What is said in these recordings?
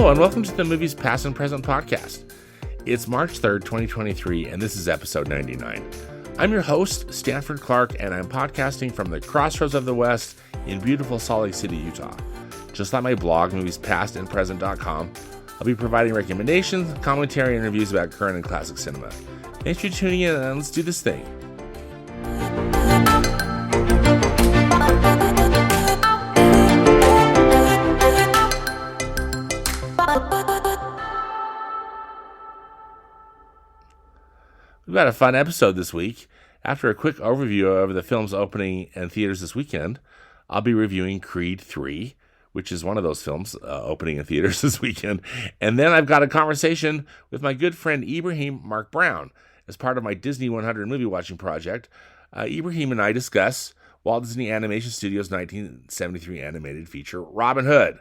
Hello, and welcome to the Movies Past and Present podcast. It's March 3rd, 2023, and this is episode 99. I'm your host, Stanford Clark, and I'm podcasting from the crossroads of the West in beautiful Salt Lake City, Utah. Just like my blog, moviespastandpresent.com, I'll be providing recommendations, commentary, and reviews about current and classic cinema. Thanks for tuning in, and let's do this thing. We've got a fun episode this week. After a quick overview of the films opening in theaters this weekend, I'll be reviewing Creed 3, which is one of those films opening in theaters this weekend. And then I've got a conversation with my good friend Ibraheem Mark Brown as part of my Disney 100 movie watching project. Ibraheem and I discuss Walt Disney Animation Studios' 1973 animated feature, Robin Hood.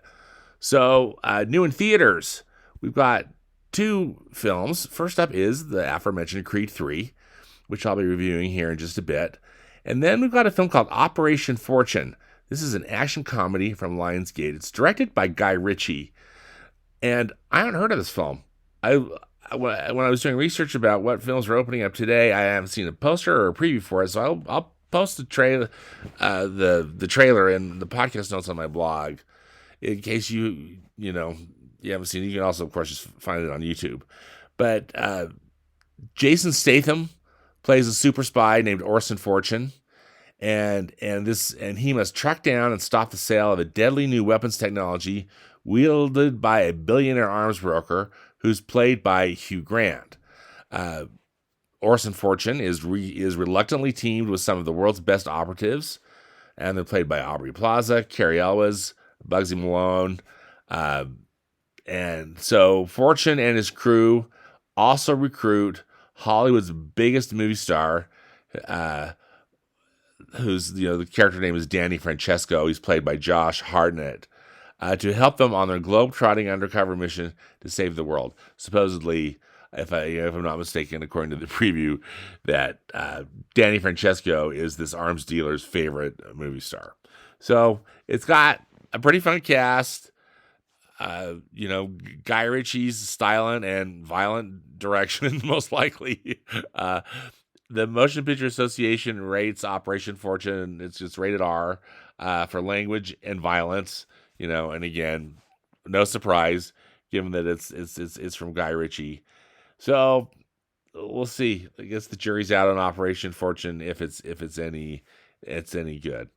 So, new in theaters, we've got two films. First up is the aforementioned Creed 3, which I'll be reviewing here in just a bit. And then we've got a film called Operation Fortune. This is an action comedy from Lionsgate. It's directed by Guy Ritchie. And I haven't heard of this film. When I was doing research about what films are opening up today, I haven't seen a poster or a preview for it. So I'll post the trailer and the podcast notes on my blog in case you haven't seen it. You can also, of course, just find it on YouTube. But Jason Statham plays a super spy named Orson Fortune, and he must track down and stop the sale of a deadly new weapons technology wielded by a billionaire arms broker who's played by Hugh Grant. Orson Fortune is reluctantly teamed with some of the world's best operatives, and they're played by Aubrey Plaza, Cary Elwes, Bugsy Malone. And so Fortune and his crew also recruit Hollywood's biggest movie star, who's, the character name is Danny Francesco. He's played by Josh Hartnett, to help them on their globe-trotting undercover mission to save the world. Supposedly, if I'm not mistaken, according to the preview, that Danny Francesco is this arms dealer's favorite movie star. So it's got a pretty fun cast. Guy Ritchie's styling and violent direction, most likely. The Motion Picture Association rates Operation Fortune, it's just rated R, for language and violence, and again, no surprise given that it's from Guy Ritchie. So we'll see. I guess the jury's out on Operation Fortune if it's any good.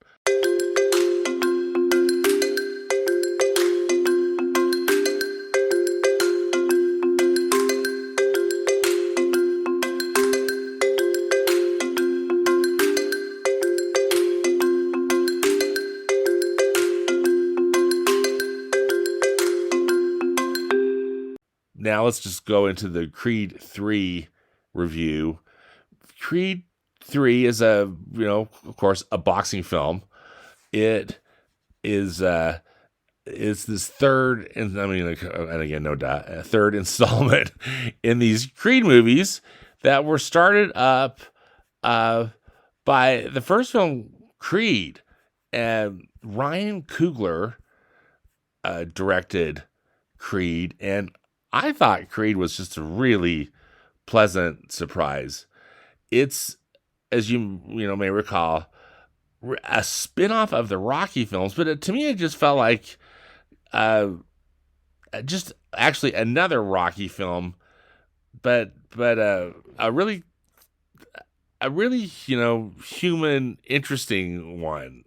Now let's just go into the Creed 3 review. Creed 3 is of course, a boxing film. It is this third, and again, no doubt, a third installment in these Creed movies that were started up by the first film, Creed, and Ryan Coogler directed Creed, and I thought Creed was just a really pleasant surprise. It's, as you may recall, a spin-off of the Rocky films, but to me it just felt like just actually another Rocky film, but a really human, interesting one.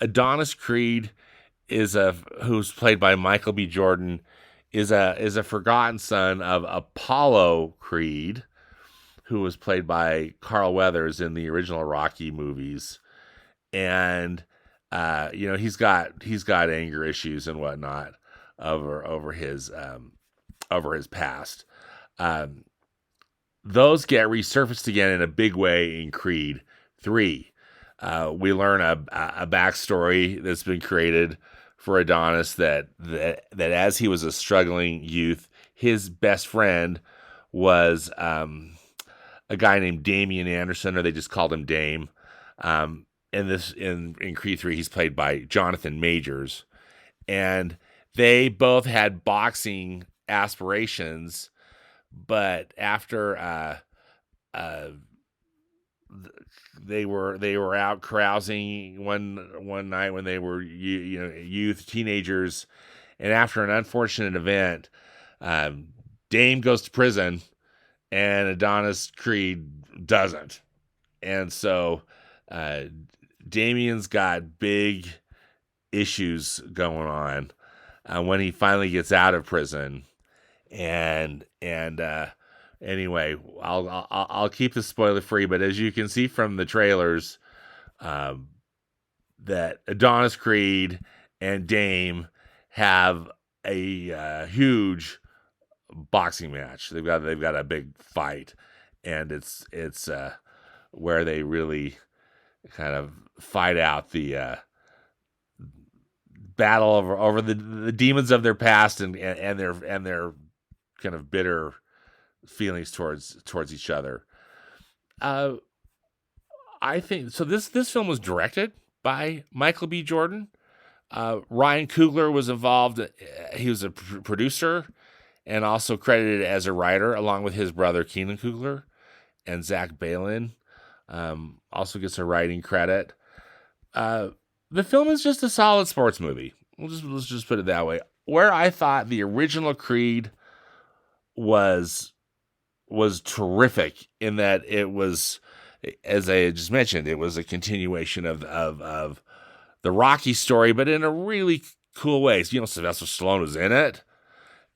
Adonis Creed who's played by Michael B. Jordan, is a forgotten son of Apollo Creed, who was played by Carl Weathers in the original Rocky movies, and he's got anger issues and whatnot over his past. Those get resurfaced again in a big way in Creed 3. We learn a backstory that's been created for Adonis that as he was a struggling youth, his best friend was a guy named Damian Anderson, or they just called him Dame. In Creed 3, he's played by Jonathan Majors, and they both had boxing aspirations, but after uh, they were out carousing one night when they were youth teenagers, and after an unfortunate event, um, Dame goes to prison, and Adonis Creed doesn't, and so uh, Damien's got big issues going on when he finally gets out of prison, and anyway, I'll keep this spoiler free, but as you can see from the trailers, um, that Adonis Creed and Dame have a huge boxing match. They've got a big fight, and it's where they really kind of fight out the battle over the demons of their past and their kind of bitter feelings towards each other. I think so. This film was directed by Michael B. Jordan. Ryan Coogler was involved. He was a producer and also credited as a writer, along with his brother Keenan Coogler, and Zach Balin also gets a writing credit. The film is just a solid sports movie. Let's just put it that way. Where I thought the original Creed was terrific in that it was, as I just mentioned, it was a continuation of the Rocky story, but in a really cool way. So, Sylvester Stallone was in it,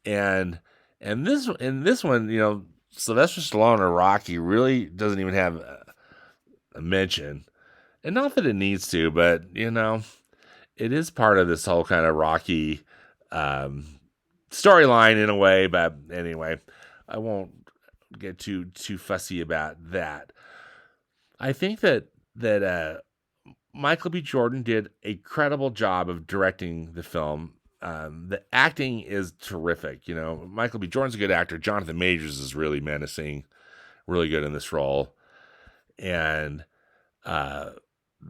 and this one, Sylvester Stallone or Rocky really doesn't even have a mention, and not that it needs to, but it is part of this whole kind of Rocky storyline in a way. But anyway, I won't get too fussy about that. I think that Michael B. Jordan did a credible job of directing the film. The acting is terrific. Michael B. Jordan's a good actor. Jonathan Majors is really menacing, really good in this role, and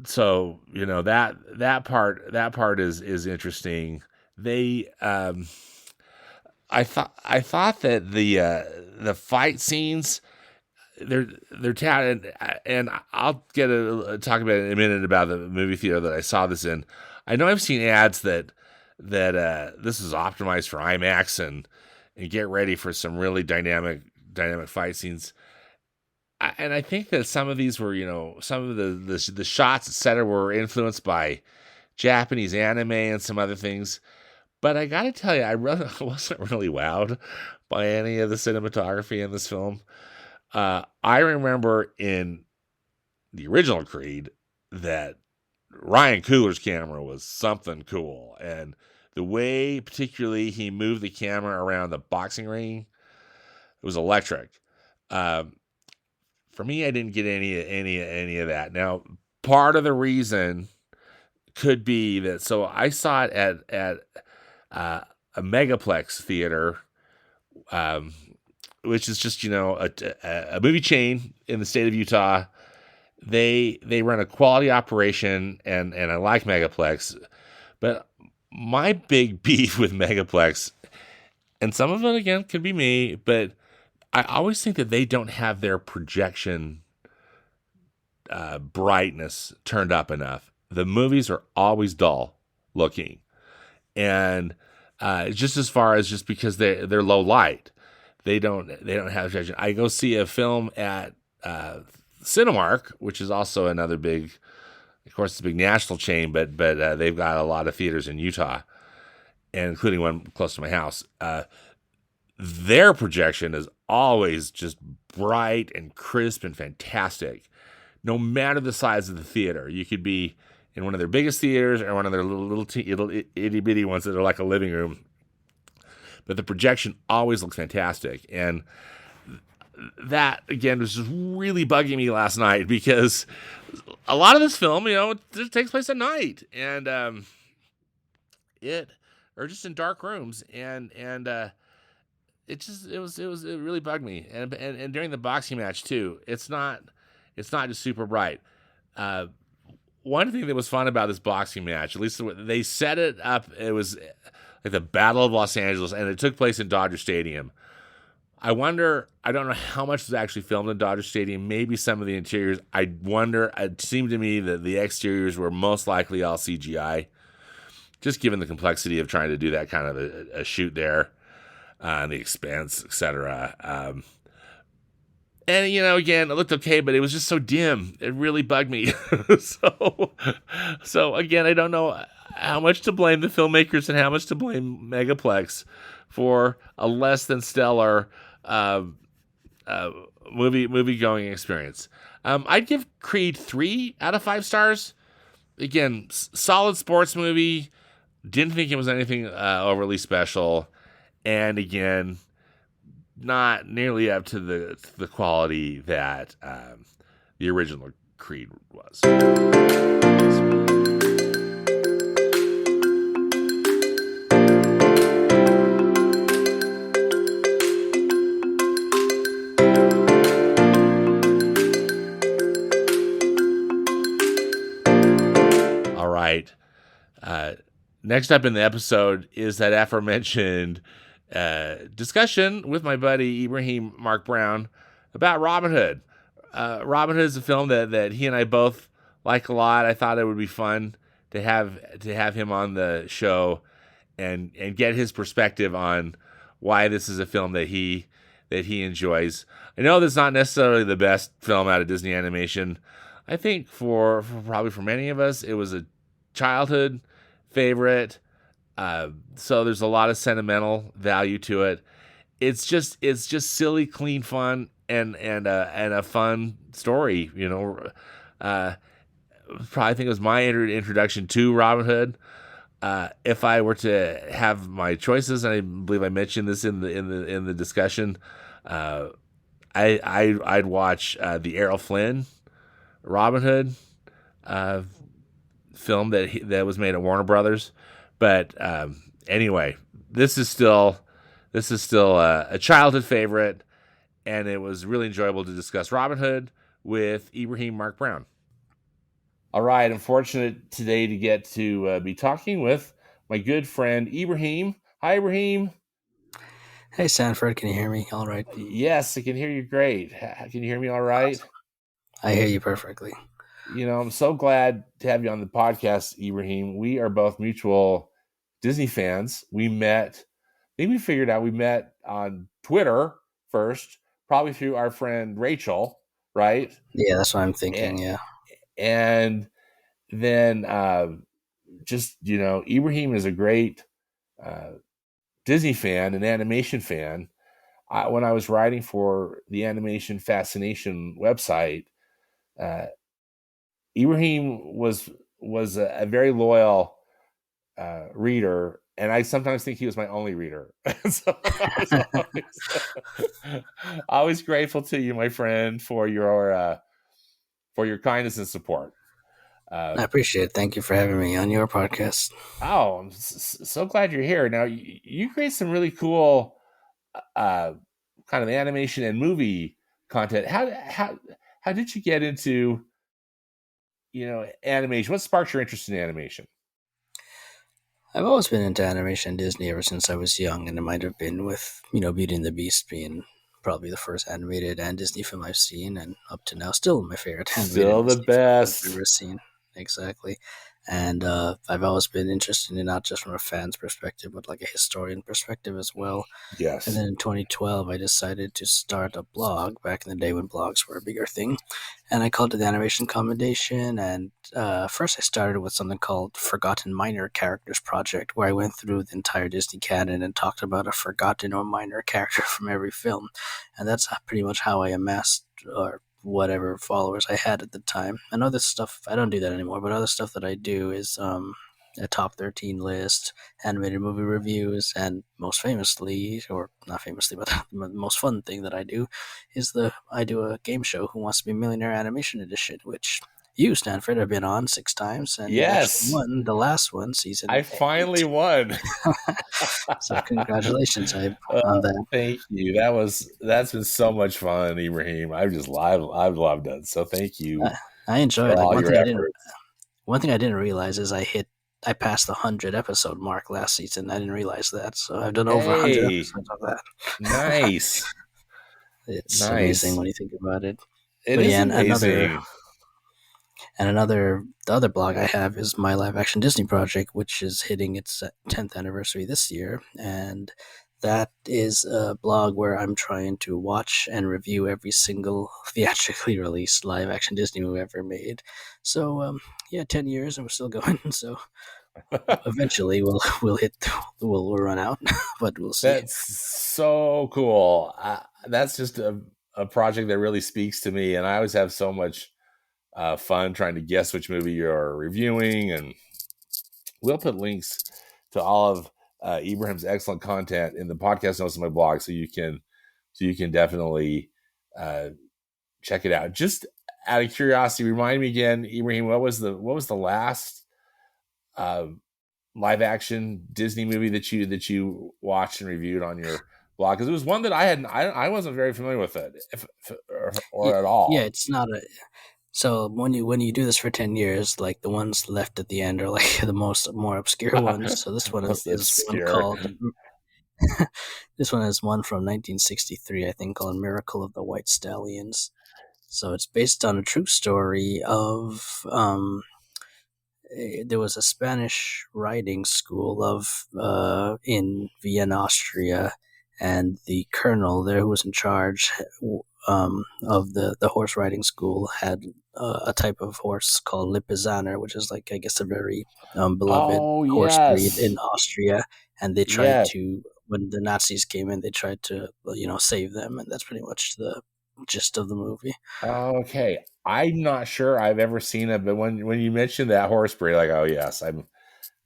so that part is interesting. They I thought that the fight scenes, they're touted, and I'll talk about it in a minute about the movie theater that I saw this in. I know I've seen ads that this is optimized for IMAX and get ready for some really dynamic fight scenes. And I think that some of these were, some of the shots, etc., were influenced by Japanese anime and some other things. But I got to tell you, I wasn't really wowed by any of the cinematography in this film. I remember in the original Creed that Ryan Coogler's camera was something cool, and the way, particularly, he moved the camera around the boxing ring, it was electric. For me, I didn't get any of that. Now, part of the reason could be that. So I saw it at a megaplex theater, which is just a movie chain in the state of Utah. They run a quality operation, and I like Megaplex, but my big beef with Megaplex, and some of it again could be me, but I always think that they don't have their projection brightness turned up enough. The movies are always dull looking, and just as far as just because they're low light, they don't have projection. I go see a film at Cinemark, which is also another big, of course, it's a big national chain, but they've got a lot of theaters in Utah, and including one close to my house. Their projection is always just bright and crisp and fantastic, no matter the size of the theater. You could be in one of their biggest theaters or one of their little itty bitty ones that are like a living room, but the projection always looks fantastic. And that, again, was just really bugging me last night, because a lot of this film, it takes place at night, and or just in dark rooms, and it really bugged me. And during the boxing match too, it's not just super bright. One thing that was fun about this boxing match, at least they set it up, it was like the Battle of Los Angeles, and it took place in Dodger Stadium. I wonder, I don't know how much was actually filmed in Dodger Stadium, maybe some of the interiors. I wonder, it seemed to me that the exteriors were most likely all CGI, just given the complexity of trying to do that kind of a shoot there, and the expense, etc. And, again, it looked okay, but it was just so dim. It really bugged me. So again, I don't know how much to blame the filmmakers and how much to blame Megaplex for a less than stellar movie going experience. I'd give Creed 3 out of 5 stars. Again, solid sports movie. Didn't think it was anything overly special. And again, not nearly up to the quality that the original Creed was. All right. Next up in the episode is that aforementioned discussion with my buddy Ibraheem Mark Brown about Robin Hood. Robin Hood is a film that he and I both like a lot. I thought it would be fun to have him on the show and get his perspective on why this is a film that he enjoys. I know this is not necessarily the best film out of Disney animation. I think for probably for many of us, it was a childhood favorite. So there's a lot of sentimental value to it. It's just silly, clean fun, and a fun story. Probably think it was my introduction to Robin Hood. If I were to have my choices, and I believe I mentioned this in the discussion, I'd watch the Errol Flynn Robin Hood film that was made at Warner Brothers. But anyway, this is still a childhood favorite, and it was really enjoyable to discuss Robin Hood with Ibraheem Mark Brown. All right, I'm fortunate today to get to be talking with my good friend Ibraheem. Hi, Ibraheem. Hey, Sanford, can you hear me all right? Yes, I can hear you great. Can you hear me all right? Awesome. I hear you perfectly. I'm so glad to have you on the podcast, Ibraheem. We are both mutual Disney fans. We met on Twitter first, probably through our friend Rachel, right? Yeah, that's what I'm thinking, yeah. And then Ibraheem is a great Disney fan, an animation fan. When I was writing for the Animation Fascination website, Ibraheem was a very loyal reader, and I sometimes think he was my only reader. So I was always grateful to you, my friend, for your kindness and support. I appreciate it. Thank you for having me on your podcast. Oh, I'm so glad you're here. Now, you create some really cool kind of animation and movie content. How did you get into animation? What sparked your interest in animation? I've always been into animation and Disney ever since I was young, and it might have been with, Beauty and the Beast being probably the first animated and Disney film I've seen, and up to now, still my favorite animated still the Disney best film I've ever seen. Exactly. And I've always been interested in not just from a fan's perspective, but like a historian perspective as well. Yes. And then in 2012, I decided to start a blog back in the day when blogs were a bigger thing. And I called it the Animation Commendation. And first I started with something called Forgotten Minor Characters Project, where I went through the entire Disney canon and talked about a forgotten or minor character from every film. And that's pretty much how I amassed whatever followers I had at the time. And other stuff, I don't do that anymore, but other stuff that I do is a top 13 list, animated movie reviews, and most famously, or not famously, but the most fun thing that I do is I do a game show, Who Wants to Be a Millionaire Animation Edition, which you, Stanford, have been on 6 times, and yes, you actually won the last one, season I finally won. So congratulations on that. Thank you. That's been so much fun, Ibraheem. I've loved it. So thank you. I enjoyed it. Like, one thing I didn't realize is I I passed the 100 episode mark last season. I didn't realize that, so I've done over 100 Hey, episodes of that. nice, It's amazing nice. when you think about it. It But is yeah, amazing. the other blog I have is my live action Disney project, which is hitting its 10th anniversary this year, and that is a blog where I'm trying to watch and review every single theatrically released live action Disney movie ever made. So yeah, 10 years and we're still going. So eventually we'll run out, but we'll see. That's so cool. That's just a project that really speaks to me, and I always have so much fun trying to guess which movie you're reviewing. And we'll put links to all of Ibrahim's excellent content in the podcast notes of my blog, so you can definitely uh, check it out. Just out of curiosity, remind me again, Ibrahim, what was the last uh, live action Disney movie that you watched and reviewed on your blog? Because it was one that I wasn't very familiar with it, or at Yeah, all. it's not a. So when you do this for 10 years, like the ones left at the end are like the more obscure ones. So this one Most is one obscure. called this one is one from 1963, I think, called Miracle of the White Stallions. So it's based on a true story of there was a Spanish riding school of in Vienna, Austria, and the colonel there who was in charge of the horse riding school had a type of horse called Lipizzaner, which is like I guess a very beloved Oh horse breed yes, in Austria, and they tried yes. to when the Nazis came in, they tried to save them, and that's pretty much the gist of the movie. Okay, I'm not sure I've ever seen it, but when you mentioned that horse breed, like, oh yes, I'm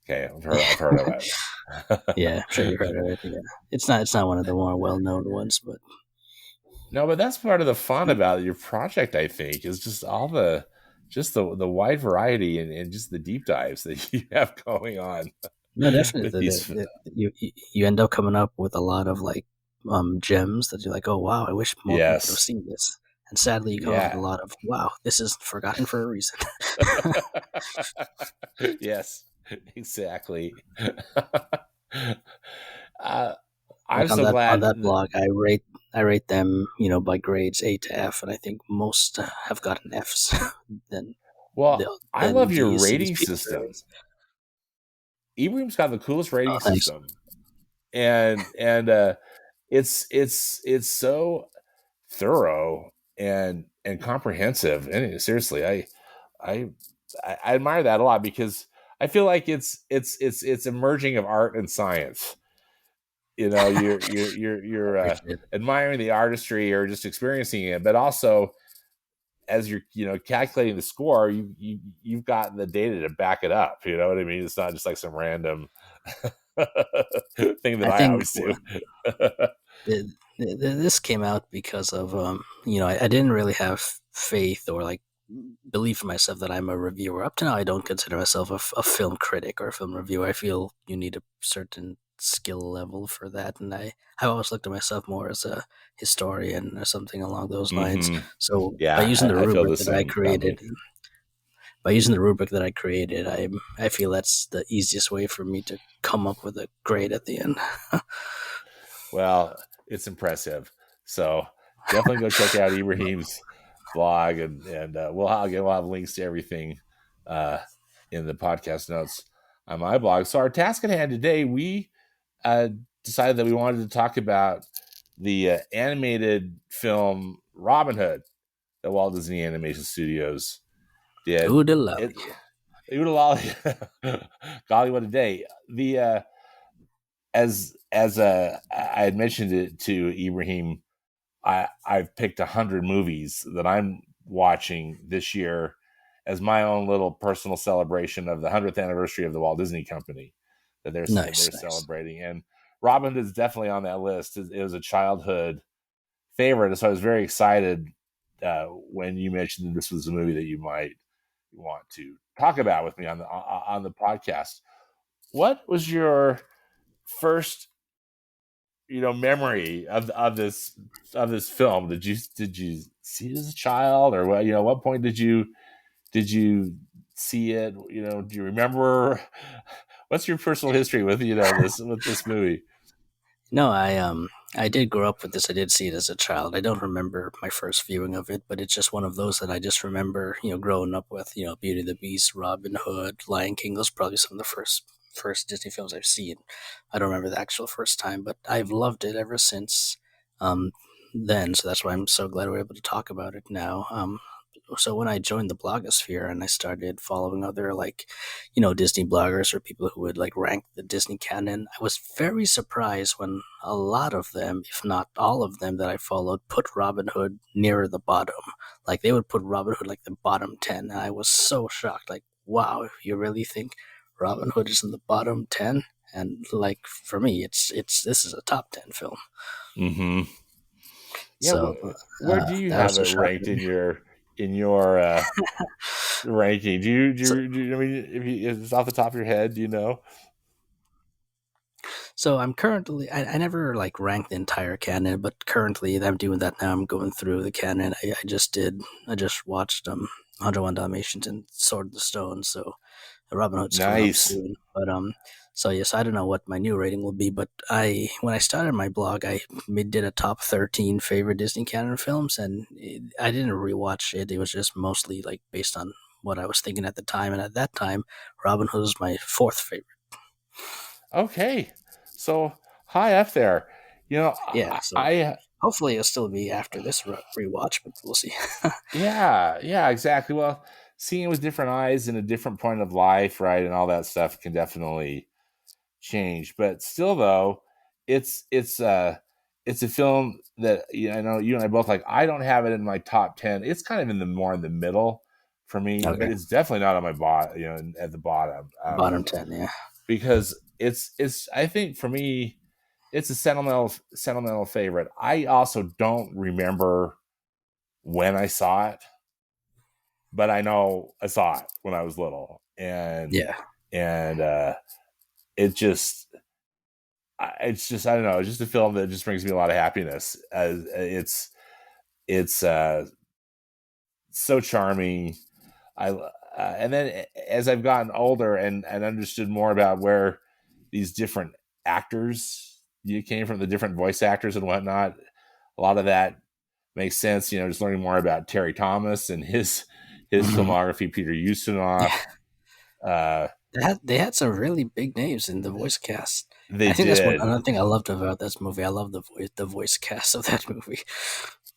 okay. I've heard of Yeah, I'm sure it. you heard of it. Yeah, it's not one of the more well known ones, but No, but that's part of the fun about your project. I think is just the wide variety and just the deep dives that you have going on no, definitely with these. you end up coming up with a lot of like gems that you're like, oh wow, I wish more people would have Yes, seen this. And sadly, you come up with a yeah, lot of wow, this is forgotten for a reason. yes, exactly. uh, I'm Like so on glad. that blog, I rate them by grades A to F, and I think most have gotten Fs. than Well, I love than your D's, C's, rating P's, system. grades. Ibrahim's got the coolest rating Oh, thanks. system, and it's so thorough and comprehensive. And seriously, I I admire that a lot because I feel like it's a merging of art and science. You're I appreciate it. admiring the artistry or just experiencing it, but also as you're calculating the score, you've got the data to back it up. You know what I mean? It's not just like some random thing that I I think always do. this came out because of I didn't really have faith or like belief in myself that I'm a reviewer. Up to now, I don't consider myself a film critic or a film reviewer. I feel you need a certain skill level for that, and I always looked at myself more as a historian or something along those lines. Hmm. So Yeah, I feel the same about me. by using the rubric that I created, I feel that's the easiest way for me to come up with a grade at the end. Well, it's impressive. So definitely go check out Ibrahim's blog, and we'll have links to everything uh, in the podcast notes on my blog. So our task at hand today, we uh, decided that we wanted to talk about the animated film Robin Hood that Walt Disney Animation Studios did. Oodalali. It, Oodalali, golly, what a day! The as I had mentioned it to Ibrahim, I've picked 100 movies that I'm watching this year as my own little personal celebration of the 100th anniversary of the Walt Disney Company that they're Nice, nice. celebrating. And Robin Hood is definitely on that list. It was a childhood favorite, so I was very excited when you mentioned that this was a movie that you might want to talk about with me on the podcast. What was your first memory of this film? Did you see it as a child, or what? What point did you see it? Do you remember? What's your personal history with this movie? No, I did grow up with this. I did see it as a child. I don't remember my first viewing of it, but it's just one of those that I just remember, growing up with, Beauty and the Beast, Robin Hood, Lion King. Those are probably some of the first Disney films I've seen. I don't remember the actual first time, but I've loved it ever since um, then. So that's why I'm so glad we're able to talk about it now. So when I joined the blogosphere and I started following other Disney bloggers or people who would like rank the Disney canon, I was very surprised when a lot of them, if not all of them that I followed, put Robin Hood nearer the bottom. Like they would put Robin Hood like the bottom 10. And I was so shocked. Like, wow, you really think Robin Hood is in the bottom 10? And like for me, it's this is a top 10 film. Mm-hmm. Yeah, So where do you that was have so it ranked shocking. in your ranking? So I mean, if it's off the top of your head, do you know? So I'm currently I never like ranked the entire canon, but currently I'm doing that now. I'm going through the canon. I just watched 101 Dalmatians and Sword of the Stone, so Robin Hood's coming up Nice. soon. But so yes, I don't know what my new rating will be, but when I started my blog, I did a top 13 favorite Disney canon films, and I didn't rewatch it. It was just mostly like based on what I was thinking at the time, and at that time, Robin Hood was my fourth favorite. Okay, so high up there. Yeah, so I hopefully it'll still be after this rewatch, but we'll see. yeah, exactly. Well, seeing it with different eyes and a different point of life, right, and all that stuff can definitely change. But still, though, it's a film that I know you and I both like. I don't have it in my top 10. It's kind of more in the middle for me, but Okay, it's definitely not on my bottom. At the bottom, bottom 10, yeah. because it's. I think for me, it's a sentimental favorite. I also don't remember when I saw it, but I know I saw it when I was little, Yeah, and it just it's just I don't know. It's just a film that just brings me a lot of happiness. It's so charming. And then as I've gotten older and understood more about where these different actors you came from, the different voice actors and whatnot, a lot of that makes sense. Just learning more about Terry Thomas and his hmm filmography, Peter yeah. Ustinov. Uh, They had some really big names in the voice cast. they I think that's one did. another thing I loved about this movie. I love the voice cast of that movie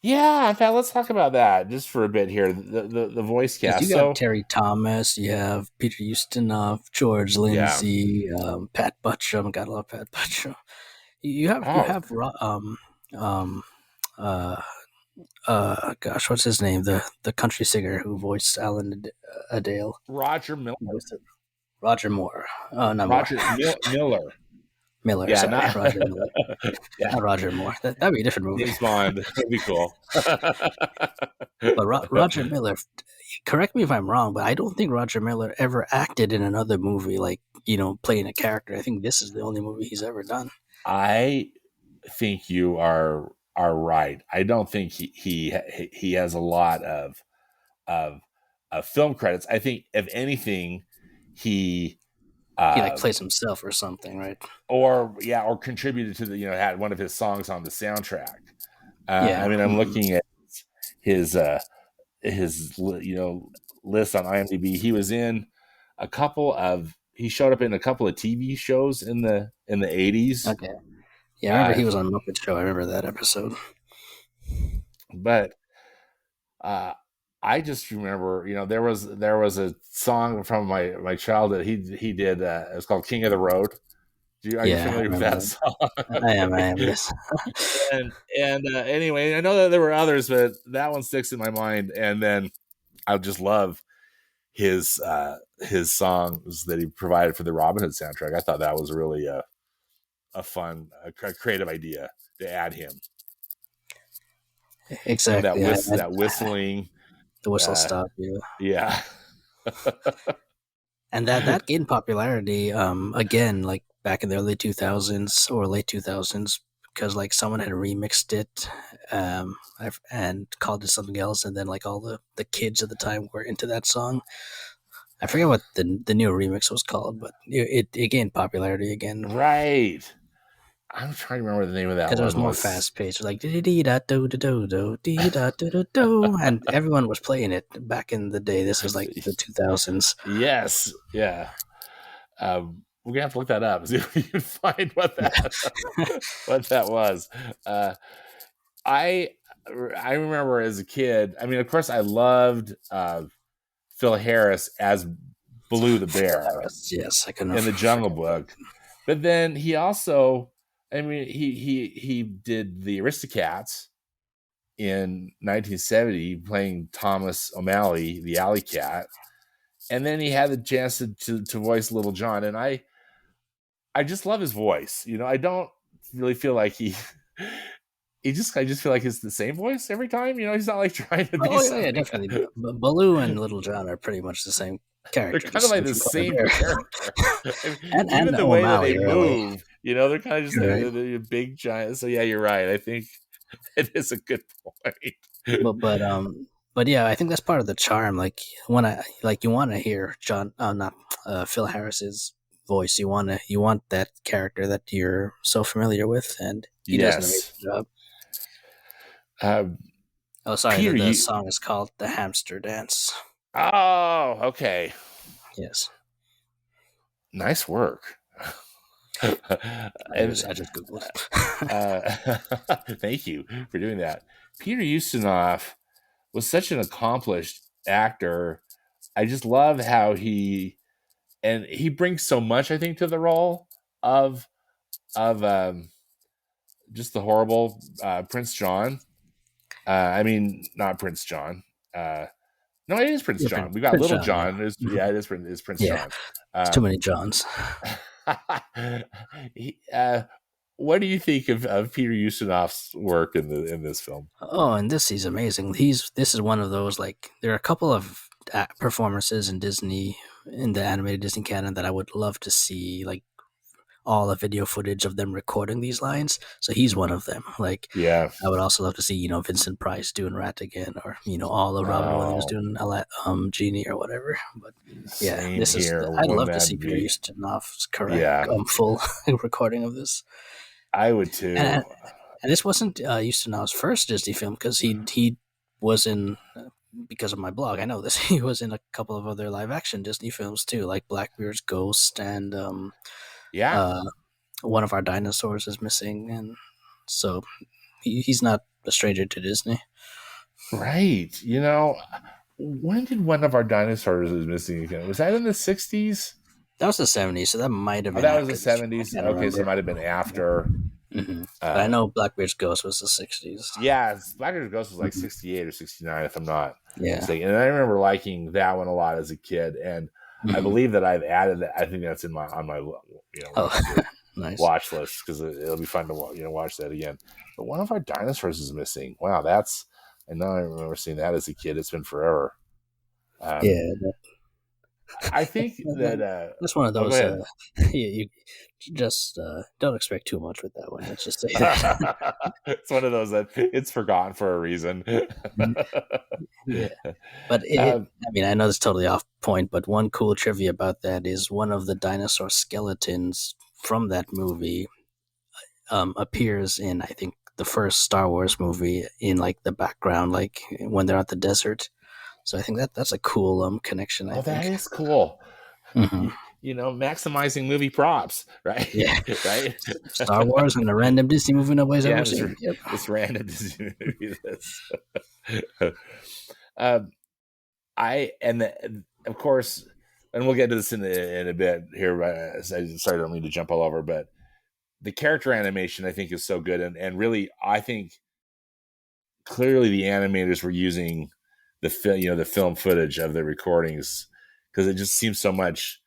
Yeah, in fact, let's talk about that just for a bit here. The voice because you cast. got So Terry Thomas, you have Peter Ustinov, George yeah. Lindsay, Pat Butchum. Gotta love Pat Butchum. You have Oh, um uh gosh, what's his name? The country singer who voiced Alan Adale. Roger Miller. Roger Moore. Oh, not Moore. Miller. Miller. Yeah, Sorry, not Roger Miller. yeah. Not Roger Moore. That'd be a different movie. James Bond. That'd be cool. But Roger Miller. Correct me if I'm wrong, but I don't think Roger Miller ever acted in another movie, like playing a character. I think this is the only movie he's ever done. I think you are right. I don't think he has a lot of film credits. I think if anything, he He like uh, plays himself or something, right? or contributed to had one of his songs on the soundtrack. I Yeah. mean, I'm looking at his his list on IMDb. He showed up in a couple of TV shows in the 80s. Okay. Yeah, I remember Uh, he was on Muppet Show. I remember that episode. but uh, I just remember, there was a song from my childhood. He did. It's called "King of the Road." Are you Yeah, I familiar with remember that that. song? I am. I am. Yes. And anyway, I know that there were others, but that one sticks in my mind. And then I just love his songs that he provided for the Robin Hood soundtrack. I thought that was really a fun, creative idea to add him. That Exactly. that whistling. The whistle Uh, stop. Yeah. yeah. And that gained popularity again like back in the early 2000s or late 2000s because like someone had remixed it and called it something else, and then like all the kids at the time were into that song. I forget what the new remix was called, but it gained popularity again Right. I'm trying to remember the name of that because it was one more was. fast paced, like dee dee da do do do do dee da do do do, and everyone was playing it back in the day. This is like the 2000s. Yes. Yeah. We're gonna have to look that up and see if we can find what Yeah. that what that was. Uh, I I remember as a kid. I mean, of course, I loved Phil Harris as Baloo the bear Yes, I couldn't in the Jungle forget that. Book, but then he also, I mean, he did the Aristocats in 1970, playing Thomas O'Malley, the Alley Cat, and then he had the chance to voice Little John, and I just love his voice. You know, I don't really feel like I just feel like it's the same voice every time. You know, he's not like trying to be Oh yeah, yeah, something. definitely. Baloo and Little John are pretty much the same They're character, kind of just like the different color same hair. character. I mean, And even the way that they O'Malley, really. move, you know, they're kind of just like Right. the big giant. So yeah, you're right. I think it is a good point. But yeah, I think that's part of the charm. Like when I like you want to hear John, not Phil Harris's voice. You want that character that you're so familiar with, and he does an amazing Yes. job. Uh, Oh, sorry, Peter, the you. song is called "The Hamster Dance." Oh, okay. Yes, Nice work. And I just googled. uh, thank you for doing that. Peter Ustinov was such an accomplished actor. I just love how he brings so much, I think, to the role of just the horrible Prince John. I mean, not Prince John. No, it is Prince Yeah, John. We got Prince Little John. Yeah, John. Mhm. It's Prince Yeah. John. It's too Um, many Johns. he, what do you think of Peter Ustinov's work in this film? Oh, and he's amazing. This is one of those, like there are a couple of performances in Disney in the animated Disney canon that I would love to see, like all the video footage of them recording these lines. So he's one of them. Like Yeah. I would also love to see Vincent Price doing Rat again, or all of Robin Williams Oh, doing Genie or whatever. But yeah, same here. I'd Wouldn't love to that see Peter be? Ustinov's correct Yeah, full recording of this. I would And too. and this wasn't Ustinov's first Disney film because he was in because of my blog. I know this. He was in a couple of other live action Disney films too, like Blackbeard's Ghost and Yeah, uh, One of Our Dinosaurs is Missing, and so he's not a stranger to Disney. right. You know, when did one of our dinosaurs is missing again? Was that in the 60s? That was the '70s, so that might have Oh, been that was the after this. I 70s. can't Okay, so it remember. might have been after. But I Uh, know Blackbeard's Ghost was the '60s. yeah, Black Ghost was like Mhm. 68 or 69, if I'm not Yeah. mistaken. And I remember liking that one a lot as a kid. And I Mhm. believe that I've added that. I think that's on my Oh, future nice. watch list because it'll be fun to watch that again. But one of our dinosaurs is missing. Wow, that's I know I remember seeing that as a kid. It's been forever. Um, Yeah, I think that. that's one of Oh, go those. ahead. You just don't expect too much with that one. Let's just say that. It's one of those that it's forgotten for a reason. Yeah, but um, I mean, I know it's totally off point, but one cool trivia about that is one of the dinosaur skeletons from that movie appears in, I think, the first Star Wars movie in like the background, like when they're at the desert. So I think that's a cool connection. I oh, that think. is cool. Hmm. Maximizing movie props, right? Yeah, Right. Star Wars and a random Disney movie nobody's Yeah, ever seen. Yep. this random Disney movie. um, I and of course, and we'll get to this in a bit here. Sorry, I don't mean to jump all over, but the character animation I think is so good, and really, I think clearly the animators were using the film footage of the recordings because it just seems so much.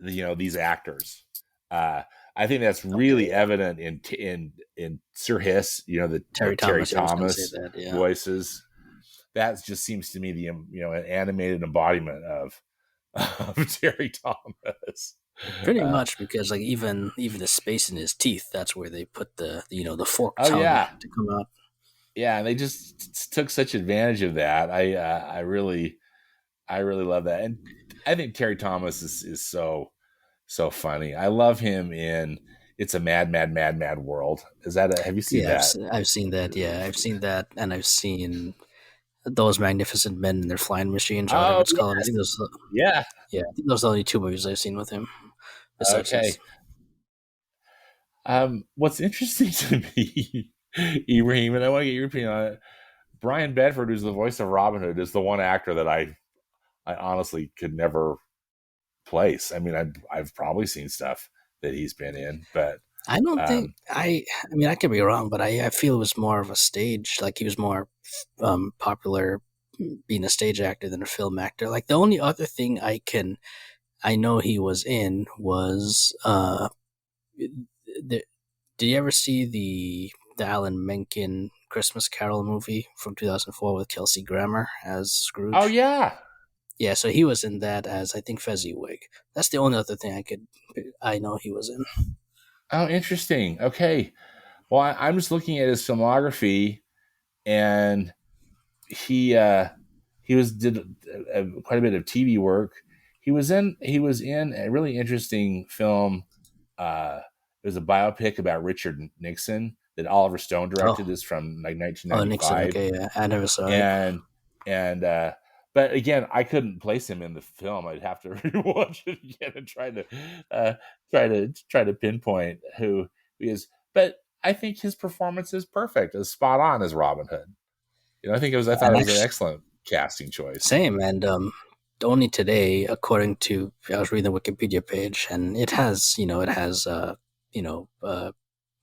These actors. I think that's really evident in Sir Hiss. The Terry Terry Thomas. I was going to say Thomas that. Yeah. voices. That just seems to me an animated embodiment of Terry Thomas. Pretty much because like even the space in his teeth, that's where they put the forked Oh tongue yeah, to come out. yeah. And they just took such advantage of that. I really love that, and I think Terry Thomas is so funny. I love him in It's a Mad, Mad, Mad, Mad World. Have you seen Yeah, that? I've seen that. Yeah, I've seen that, and I've seen those magnificent men in their flying machines or whatever Oh it's called. I think yes, those. yeah. Yeah, I think those are the only two movies I've seen with him. Besides his. Okay. What's interesting to me, Ibrahim, and I want to get your opinion on it. Brian Bedford, who's the voice of Robin Hood, is the one actor that I honestly could never place. I mean, I've probably seen stuff that he's been in, but I don't think um, I. I mean, I could be wrong, but I feel it was more of a stage. Like he was more popular being a stage actor than a film actor. Like the only other thing I know he was in was the, did you ever see the Alan Menken Christmas Carol movie from 2004 with Kelsey Grammer as oh Scrooge? yeah, Yeah, so he was in that as I think Fezziwig. That's the only other thing I know he was in. oh interesting. Okay, well I'm just looking at his filmography, and he he was did quite a bit of TV work. He was in a really interesting film. It was a biopic about Richard Nixon that Oliver Stone directed. Oh, Is from like oh Nixon. 1995, Okay, yeah, I never saw it. and and but again, I couldn't place him in the film. I'd have to rewatch it again and uh, try to pinpoint who he is. But I think his performance is perfect, is spot on as Robin Hood. I thought And it was an actually, excellent casting choice. same. And only today, according to I was reading the Wikipedia page, and it has you know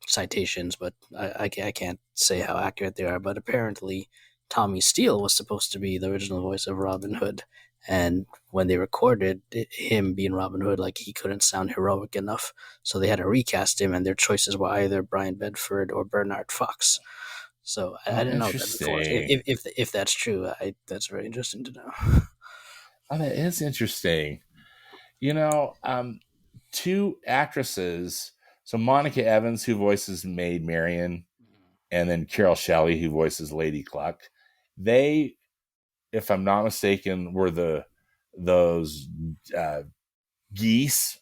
citations, but I can't say how accurate they are. But apparently, Tommy Steele was supposed to be the original voice of Robin Hood, and when they recorded him being Robin Hood, like he couldn't sound heroic enough, so they had to recast him, and their choices were either Brian Bedford or Bernard Fox. So I Oh, didn't know that before. interesting. If that's true, that's very interesting to know. Oh, that is interesting. Two actresses. So Monica Evans, who voices Maid Marian, and then Carol Shelley, who voices Lady Cluck. They, if I'm not mistaken, were those uh, geese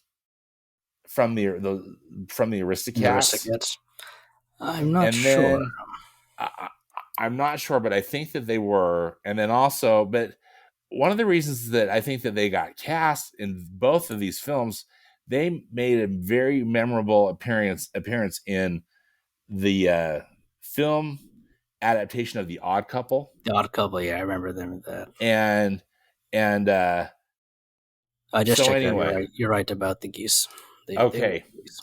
from the And the Aristocats, Aristocats, I'm not and sure. then I'm not sure, but I think that they were, and then also, but one of the reasons that I think that they got cast in both of these films, they made a very memorable appearance in the film adaptation of The Odd Couple, The Odd Couple, yeah, I remember them with that. and and I just so checked it out. You're anyway, right. You're right about the geese. They were okay, the geese.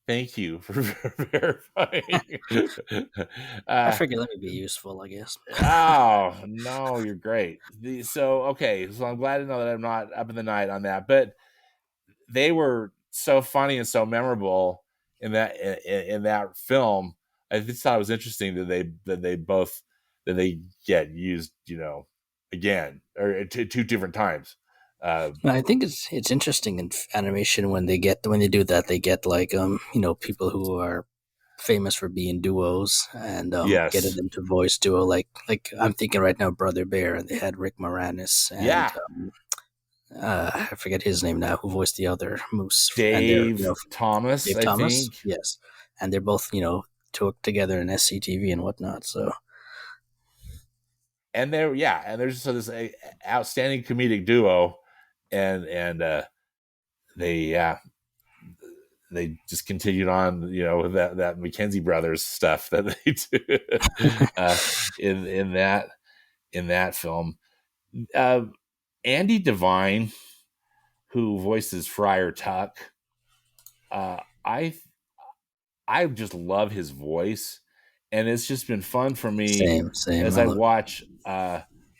thank you for verifying. I uh, figured let me be useful, I guess. oh no, you're great. So I'm glad to know that I'm not up in the night on that, but they were so funny and so memorable in that film. I just thought it was interesting that they get used, again or two different times. Uh, I think it's interesting in animation when they do that they get like people who are famous for being duos and getting yes, them to voice duo like I'm thinking right now Brother Bear, and they had Rick Moranis and yeah, I forget his name now, who voiced the other moose, and they're Dave Thomas, Dave I Thomas, think, yes, and they're both took together in SCTV and whatnot. So and there's so this outstanding comedic duo, and they they just continued on, with that Mackenzie brothers stuff that they do in that film. Uh, Andy Devine, who voices Friar Tuck, uh, I I just love his voice, and it's just been fun for me same. as I I love it. watch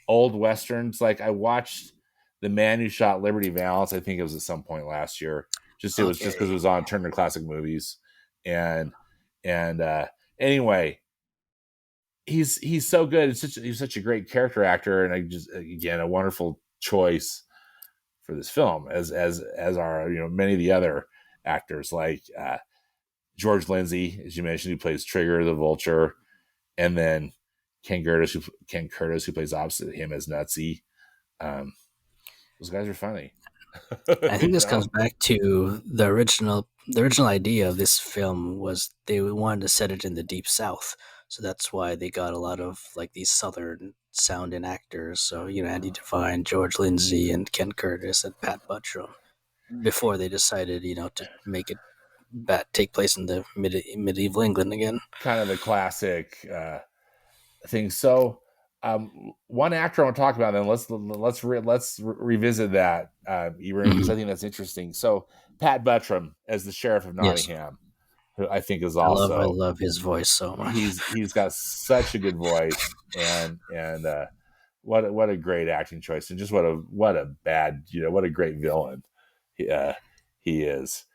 old westerns. Like I watched The Man Who Shot Liberty Valance. I think it was at some point last year. It was just Okay, because it was on Turner Classic Movies, and and anyway, he's so good. He's such a great character actor, and I just again a wonderful choice for this film, as are many of the other actors like George Lindsay, as you mentioned, who plays Trigger the Vulture, and then Ken Curtis, who plays opposite him as Nutsy. Those guys are funny. I think You this know? comes back to the original idea of this film was they wanted to set it in the deep south. So that's why they got a lot of like these southern sounding actors. So, Andy Devine, George Lindsay, and Ken Curtis and Pat Buttram before they decided, to make it take place in the medieval England again. Kind of the classic thing. So, one actor I want to talk about, then let's revisit that, Ibrahim, because Hmm. I think that's interesting. So, Pat Buttram as the sheriff of Yes, Nottingham, who I think is I also love his voice so much. he's got such a good voice, and what a great acting choice, and just what a bad, what a great villain he, uh, he is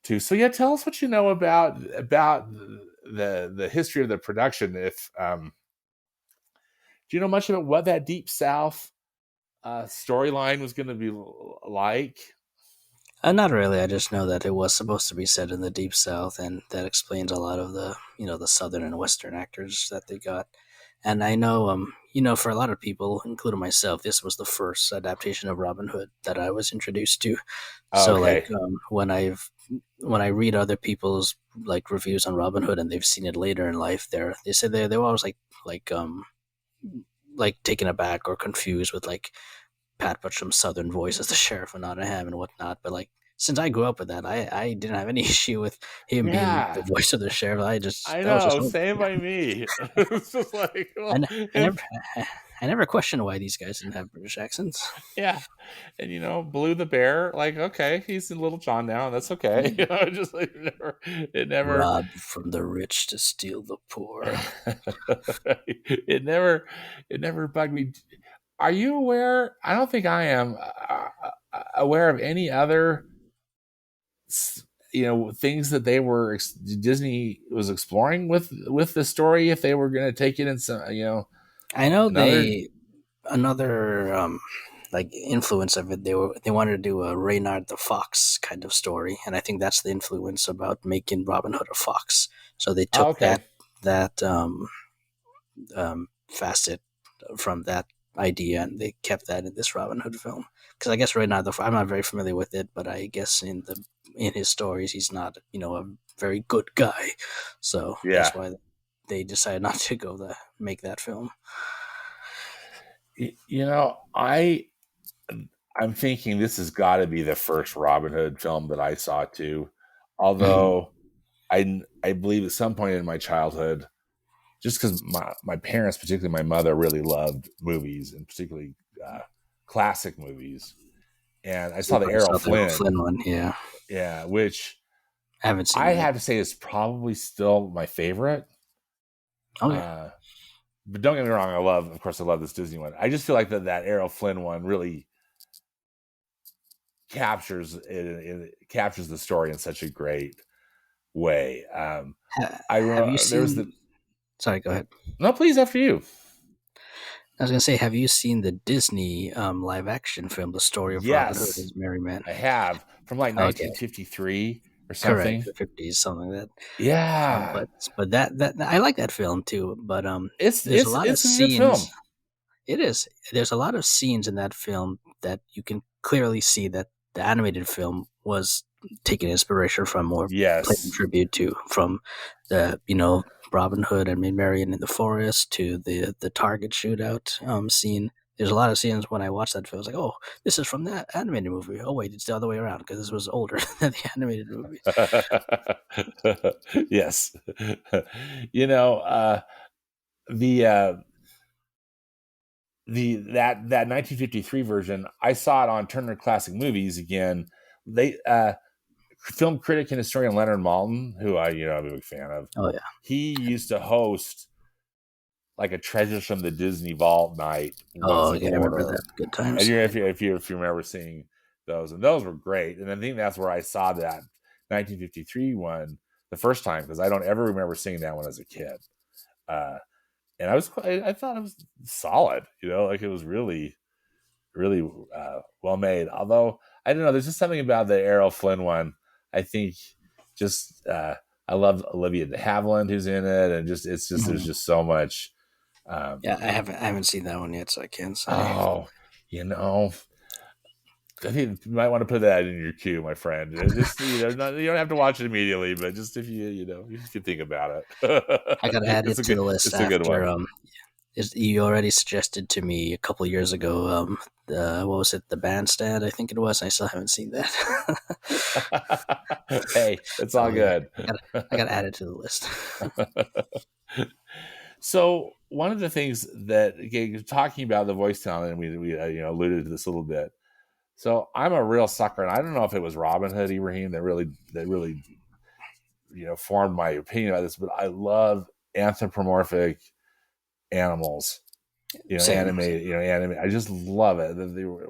too. So yeah, tell us what you know about the history of the production. If do you know much about what that Deep South storyline was going to be like? Not really. I just know that it was supposed to be set in the deep south, and that explains a lot of the southern and western actors that they got. And I know, for a lot of people, including myself, this was the first adaptation of Robin Hood that I was introduced to. So, like, Okay, when I read other people's like reviews on Robin Hood and they've seen it later in life, they said they were always like um like taken aback or confused with like Pat Buttram's southern voice as the sheriff of Nottingham and whatnot. But like since I grew up with that, I didn't have any issue with him being the yeah, voice of the sheriff. I That was just know. home. Same by me. It's just like, well, I and never I never questioned why these guys didn't have British accents. yeah, and Blue the bear, like, okay, he's in Little John now, and that's okay. Mm. Just like it never, Rob from the rich to steal the poor. it never, it never bugged me. Are you aware? I don't think I am aware of any other, things that Disney was exploring with the story. If they were going to take it in some, I know another. another like influence of it. They wanted to do a Reynard the Fox kind of story, and I think that's the influence about making Robin Hood a fox. So they Oh, took okay. that facet from that idea and they kept that in this Robin Hood film. Because I guess Reynard I'm not very familiar with it, but I guess in his stories he's not a very good guy. So that's Yeah. why they decided not to make that film. I'm thinking this has got to be the first Robin Hood film that I saw too. Mhm. Although I believe at some point in my childhood, just because my parents, particularly my mother, really loved movies, and particularly classic movies, and I So you saw the probably Errol saw the Errol Flynn, Flynn one, yeah. yeah, which I haven't seen I it yet. have to say is probably still my favorite. Okay. Uh, but don't get me wrong, of course, I love this Disney one. I just feel like that Errol Flynn one really captures the story in such a great way. I Have you there was the seen? Sorry, go ahead. no, please, after you. I was gonna say, have you seen the Disney live action film, The Story of Robin Hood Yes, as Merry Man? I have, from like Okay, 1953 or correct, something. the 50s, something like that. Yeah, But that I like that film too. But it's there's a it's lot of it's a good film. scenes. It is. There's a lot of scenes in that film that you can clearly see that the animated film was taking inspiration from or playing Yes. tribute to from the Robin Hood and Maid Marian in the forest to the Target shootout scene. There's a lot of scenes when I watched that film. I was like, oh, this is from that animated movie. Oh wait, it's the other way around because this was older than the animated movie. Yes. you know, uh, the that 1953 version, I saw it on Turner Classic Movies again. They film critic and historian Leonard Maltin, who I'm a big fan of. Oh yeah. He used to host like a Treasures from the Disney Vault night once Oh a yeah, I remember that. quarter. Good And times. if you remember seeing those, and those were great. And I think that's where I saw that 1953 one the first time, because I don't ever remember seeing that one as a kid. Uh, and I thought it was solid. Like it was really really well made. Although I don't know, there's just something about the Errol Flynn one. I think just I love Olivia de Havilland who's in it, and it's just there's Mhm. just so much. Um, Yeah, I haven't seen that one yet, so I can't say. oh, you know, I think you might want to put that in your queue, my friend. Just you don't have to watch it immediately, but just if if you think about it, I got to add it to the list it's a good after one. you already suggested to me a couple years ago. What was it? The Bandstand, I think it was. I still haven't seen that. Hey, it's all So yeah, good. I got to add it to the list. So one of the things that talking about the voice talent, and we alluded to this a little bit. So I'm a real sucker, and I don't know if it was Robin Hood, Ibrahim, that really formed my opinion about this, but I love anthropomorphic animals. Same. Animated. Anime. I just love it. That they were,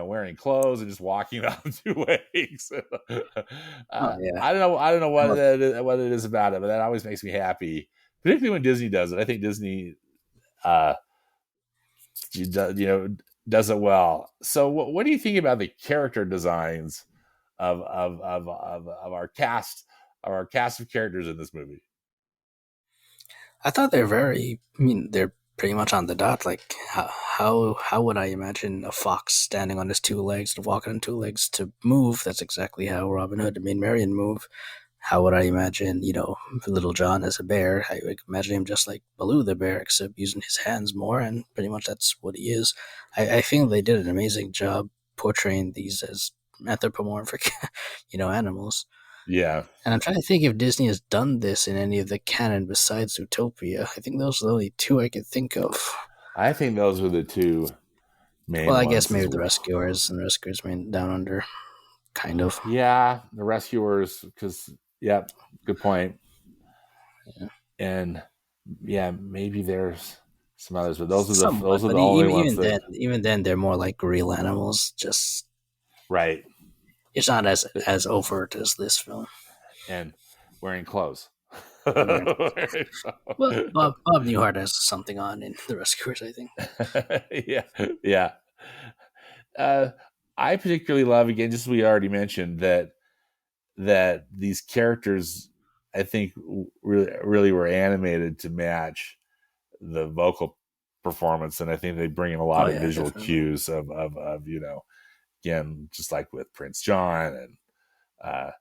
wearing clothes and just walking on two legs. Oh yeah. I don't know I what love what it is about it, but that always makes me happy, particularly when Disney does it. I think Disney, uh, does it well. So, what do you think about the character designs of our cast of characters in this movie? I thought they're very. I mean, they're pretty much on the dot. Like how would I imagine a fox standing on his two legs and walking on two legs to move? That's exactly how Robin Hood and Maid Marian move. How would I imagine, Little John as a bear? I would imagine him just like Baloo the bear, except using his hands more, and pretty much that's what he is. I think they did an amazing job portraying these as anthropomorphic, animals. Yeah, And I'm trying to think if Disney has done this in any of the canon besides Zootopia. I think those are the only two I could think of. I think those are the two Well, main I guess ones maybe as the well. Rescuers and Rescuers mean Down Under, kind of. Yeah, the rescuers, because yeah, good point. Yeah. And yeah, maybe there's some others, but Somewhat, those are but the only ones even that then, they're more like real animals. Just right it's not as overt as this film. and wearing clothes. And we're well, Bob Newhart has something on in the Rescuers, I think. Yeah, yeah. Uh, I particularly love, again, just as we already mentioned, that these characters, I think, really were animated to match the vocal performance, and I think they bring in a Oh lot of yeah, visual definitely. cues of again, just like with Prince John and uh,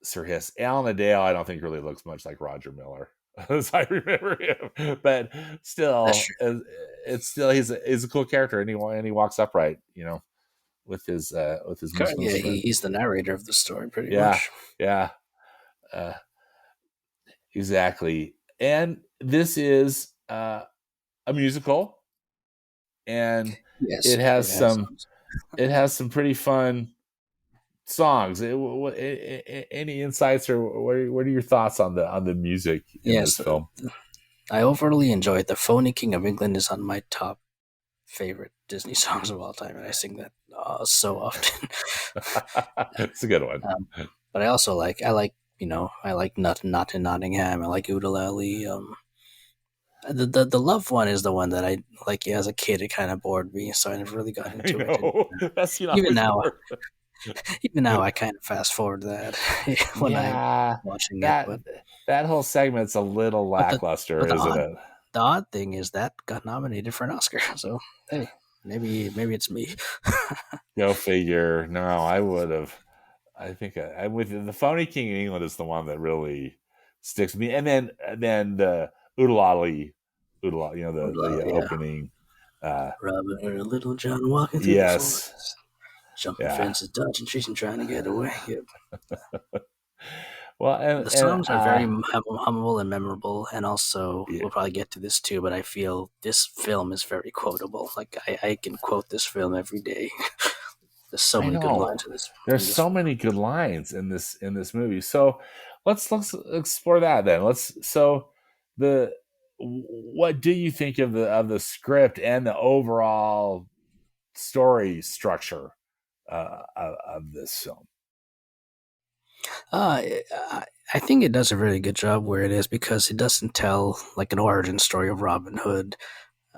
Sir Hiss. Alan Adale, I don't think really looks much like Roger Miller, as I remember him. But That's still, true. it's still he's a cool character, and he walks upright, with his Correct. Yeah, movement. he's the narrator of the story, pretty Yeah, much. yeah, uh, exactly. And this is a musical, and Yes, it has it has. some pretty fun songs. Any insights, or what are your thoughts on the music in this Yes, film? I overly enjoyed the Phony King of England is on my top favorite Disney songs of all time, and I sing that so often. It's a good one. But I like Not in Nottingham. I like Oodalali. The love one is the one that I like. Yeah, as a kid, it kind of bored me, so I never really got I into it. And know that scene even always now, bored. even now, I kind of fast forward that when I'm Yeah, watching it. that that whole segment's a little But the lackluster, but isn't it? the odd thing is that got nominated for an Oscar. So hey, maybe it's me. Go figure. No, I would have. I think I'm with you. The Phony King in England is the one that really sticks with me, and then the Oodalali, Oodalali, the Yeah, opening. Uh, Robin Hood and Little John walking through the yes, forest, jumping yeah. fences, dodging trees, and trying to get away. Yep. Well, and The and songs are very hummable and memorable, and also yeah, we'll probably get to this too. But I feel this film is very quotable. Like I can quote this film every day. There's so I many good know. lines in this There's in this so film. many good lines in this movie. So let's explore that then. The what do you think of the script and the overall story structure of this film? Uh, I think it does a really good job where it is because it doesn't tell like an origin story of Robin Hood,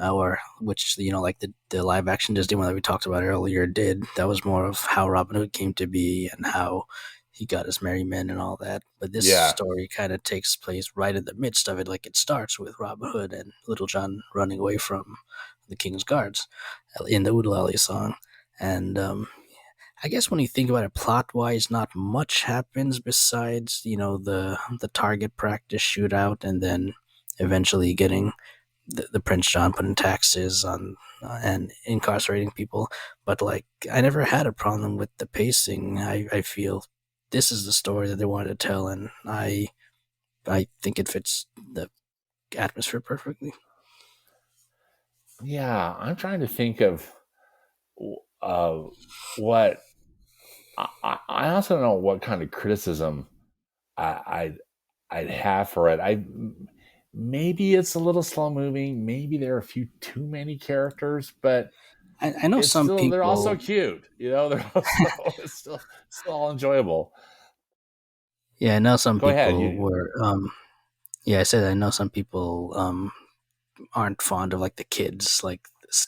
or which like the live action Disney one that we talked about earlier did. That was more of how Robin Hood came to be and how he got his merry men and all that. But this Yeah, story kind of takes place right in the midst of it. Like it starts with Robin Hood and Little John running away from the King's guards in the Oodalali song, and I guess when you think about it plot wise, not much happens besides, the target practice shootout and then eventually getting the Prince John putting taxes on and incarcerating people. But like, I never had a problem with the pacing. I feel this is the story that they wanted to tell, and I think it fits the atmosphere perfectly. Yeah, I'm trying to think of uh, what I also don't know what kind of criticism I, I'd have for it. Maybe it's a little slow moving. Maybe there are a few too many characters, but I know it's some still they're also people. cute. You know, they're also it's still all enjoyable. Yeah, I know some Go ahead. people You, were. Yeah, I said I know some people aren't fond of like the kids, like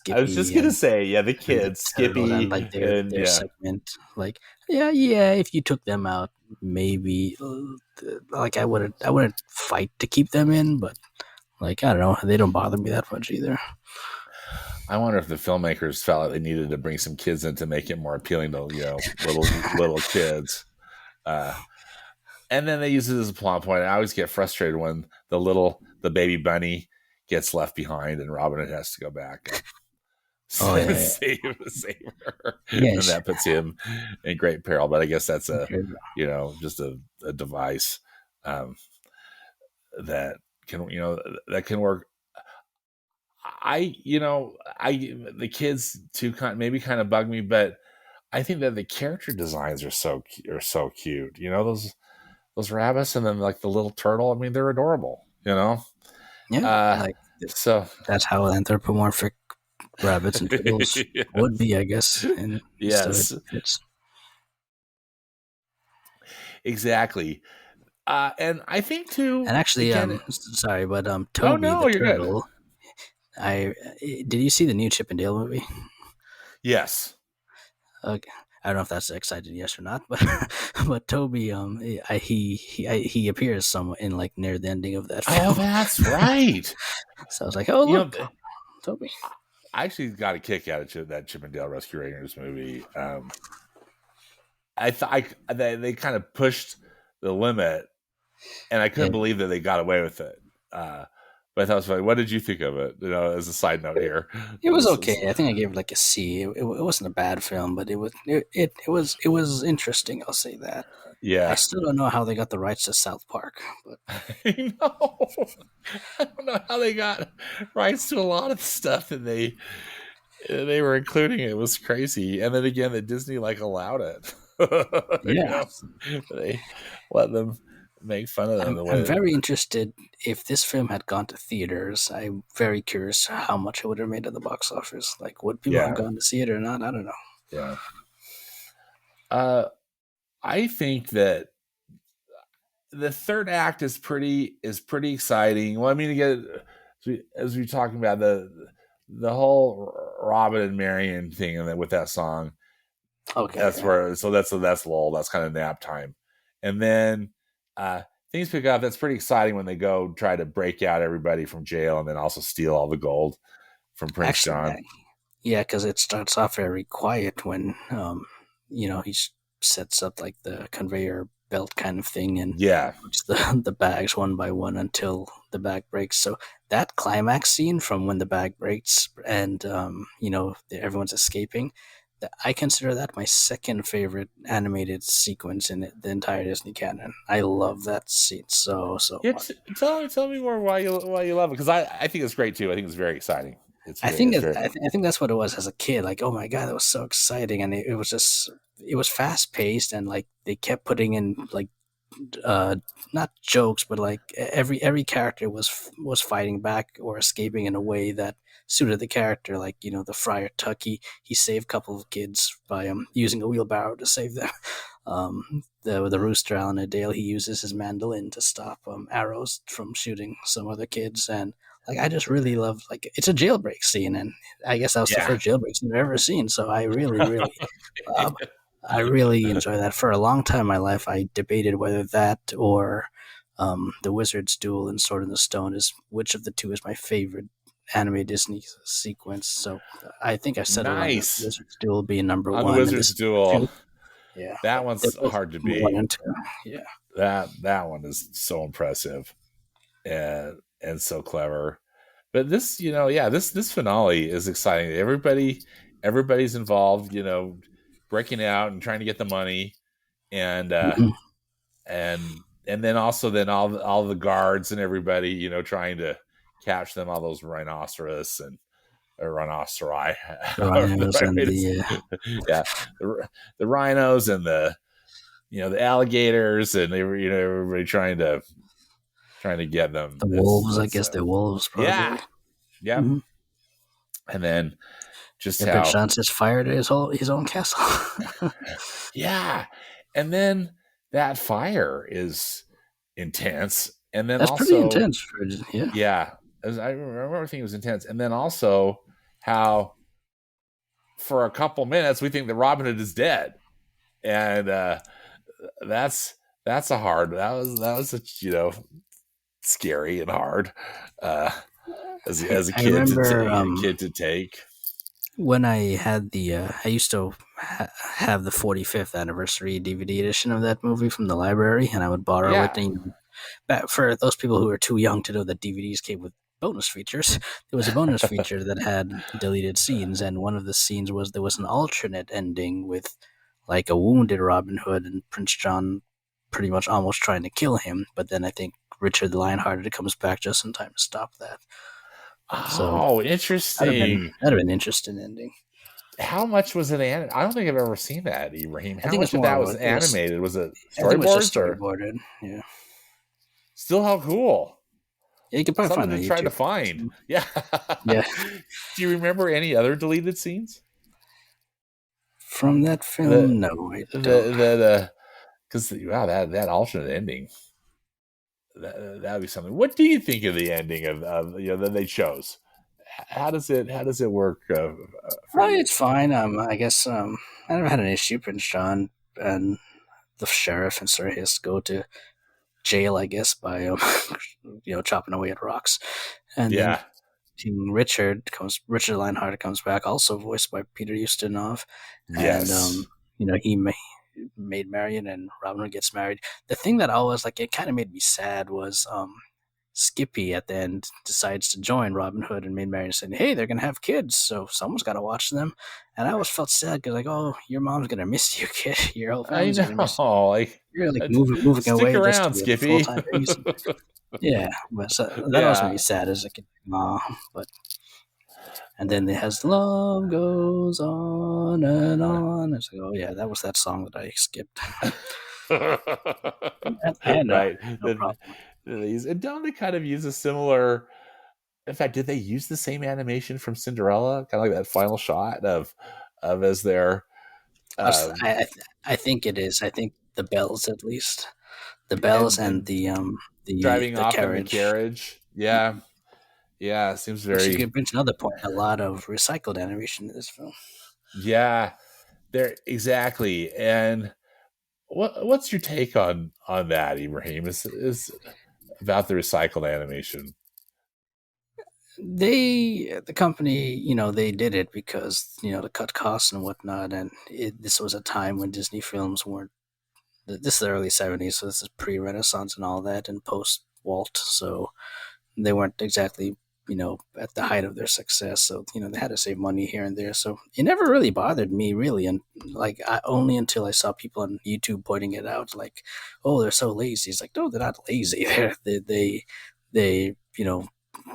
I was just Skippy gonna and say, yeah, the the kids, turtle and Skippy, like their and their yeah, segment. Like, yeah, if you took them out, maybe like I wouldn't fight to keep them in, but like I don't know, they don't bother me that much either. I wonder if the filmmakers felt like they needed to bring some kids in to make it more appealing to little kids. Uh, and then they use it as a plot point. I always get frustrated when the baby bunny gets left behind and Robin Hood has to go back and Oh yeah, save her, yeah, and that puts him in great peril. But I guess that's yeah. just a device um, that that can work. I the kids too maybe kind of bug me, but I think that the character designs are so cute. You know those rabbits and then like the little turtle. I mean, they're adorable. You know, Yeah, uh, like so that's how anthropomorphic rabbits and turtles would be, I guess, and so it yes, fits. exactly. And I think And too, actually, again, sorry, but oh Toby no, the you're good. turtle. Did you see the new Chip and Dale movie? Yes. Okay. I don't know if that's excited yes or not, but but Toby, he appears somewhat in like near the ending of that Oh, film. that's right. So I was like, oh You know, look, Toby. I actually got a kick out of that Chip and Dale Rescue Rangers movie. I thought they kind of pushed the limit, and I couldn't Yeah, believe that they got away with it. But I thought it was funny. What did you think of it? You know, as a side note here. it was okay. I think I gave it like a C. It wasn't a bad film, but it was interesting. I'll say that. I Yeah, still don't know how they got the rights to South Park, but I know. I don't know how they got rights to a lot of the stuff that they were including. It was crazy, and then again, that Disney like allowed it. yeah, They let them make fun of them I'm the I'm way. very interested. If this film had gone to theaters, I'm very curious how much it would have made at the box office. Like, would people have Yeah, gone to see it or not? I don't know. yeah. Uh, I think that the third act is pretty exciting. Well, I mean, again, as we talking about the whole Robin and Marion thing, and then with that song, Okay, that's yeah. where that's lull. That's kind of nap time, and then uh, things pick up. That's pretty exciting when they go try to break out everybody from jail, and then also steal all the gold from Prince Actually, John. yeah, because it starts off very quiet when he sets up like the conveyor belt kind of thing and Yeah, puts the bags one by one until the bag breaks. So that climax scene from when the bag breaks and everyone's escaping, I consider that my second favorite animated sequence in the entire Disney canon. I love that scene so much. tell me more why you love it, because I think it's great too. I think it's very exciting. I think It's it, very I think that's what it was as a kid. Like, oh my god, that was so exciting, and it was just it was fast paced, and like they kept putting in like uh not jokes, but like every character was fighting back or escaping in a way that suited the character. Like the Friar Tuck, he saved a couple of kids by using a wheelbarrow to save them. The rooster Alan Dale, he uses his mandolin to stop arrows from shooting some other kids, and like I just really love like it's a jailbreak scene, and I guess that was the yeah. first jailbreak scene I've ever seen. So uh, I really enjoy that. For a long time in my life, I debated whether that or the Wizard's Duel and Sword in the Stone is which of the two is my favorite anime Disney sequence. So I think I settled on the Nice. Wizard's Duel being number On the one, and this Wizard's is number Duel. two. Yeah, That but they're one's both hard to one beat. and two. Yeah, That one is so impressive and so clever. But this, yeah, this finale is exciting. Everybody's involved, breaking out and trying to get the money, and hmm and then also then all the guards and everybody, trying to catch them, all those rhinoceros and or rhinoceri, the however the rhinos right and way to the yeah, the rhinos and the alligators, and they were, everybody trying to get them. wolves. I That's guess they're wolves yeah, probably. yep. hmm And then just And Prince how John just fired his own castle. yeah, and then that fire is intense, and then That's pretty also intense. Yeah, yeah, I remember thinking it was intense, and then also how for a couple minutes we think that Robin Hood is dead, and that's that's a hard that was a scary and hard uh as a I kid remember to take. when I had I used to have the 45th anniversary DVD edition of that movie from the library, and I would borrow it. Yeah. And for those people who are too young to know that DVDs came with bonus features, there was a bonus feature that had deleted scenes, and one of the scenes was there was an alternate ending with like a wounded Robin Hood and Prince John pretty much almost trying to kill him, but then I think Richard the Lionhearted comes back just in time to stop that. So Oh, interesting. that'd have been an interesting ending. How much was it I don't think I've ever seen that, Ibrahim. I How think much it's of more that of was a, it was animated? Was it I think it was just storyboards or storyboarded. Yeah, still how cool? yeah, you can probably Something find it to on try to YouTube. find. Yeah. Yeah, Do you remember any other deleted scenes? from that The film, no, I don't. the because wow, that alternate ending, that'd be something. What do you think of the ending of that they chose? How does it work for you? It's fine. I guess I never had an issue. Prince John and the sheriff and Sir Hiss go to jail, I guess, by chopping away at rocks, and then Yeah. King Richard Lionheart comes back, also voiced by Peter Ustinov, and Yes. he made Marion and Robin Hood gets married. The thing that always like it kind of made me sad was Skippy at the end decides to join Robin Hood and Maid Marian, saying, "Hey, they're gonna have kids, so someone's got to watch them." And I always felt sad because, like, oh, your mom's gonna miss you, kid. Your whole I family's gonna miss you. know. Like, You're like moving stick away just to around, be a full Skippy. time babysitter. Yeah, but that always made me Yeah. sad as a kid. But and then it has love goes on and on. It's like, oh yeah, that was that song that I skipped. I had Right. no problem. And don't they kind of use a similar? In fact, did they use the same animation from Cinderella? Kind of like that final shot of as they're um, I think it is. I think the bells, at least the bells and and the driving the off in the carriage, carriage. Yeah, yeah. It seems which you very could bring to another point. A lot of recycled animation in this film. yeah. There exactly. And what's your take on that, Ibrahim? Is about the recycled animation? The company, they did it because to cut costs and whatnot. And this was a time when Disney films weren't. This is the early '70s, so this is pre-Renaissance and all that, and post Walt. So they weren't exactly at the height of their success, so they had to save money here and there. So it never really bothered me, really, and like only until I saw people on YouTube pointing it out, like, oh, they're so lazy. It's like, no, they're not lazy. They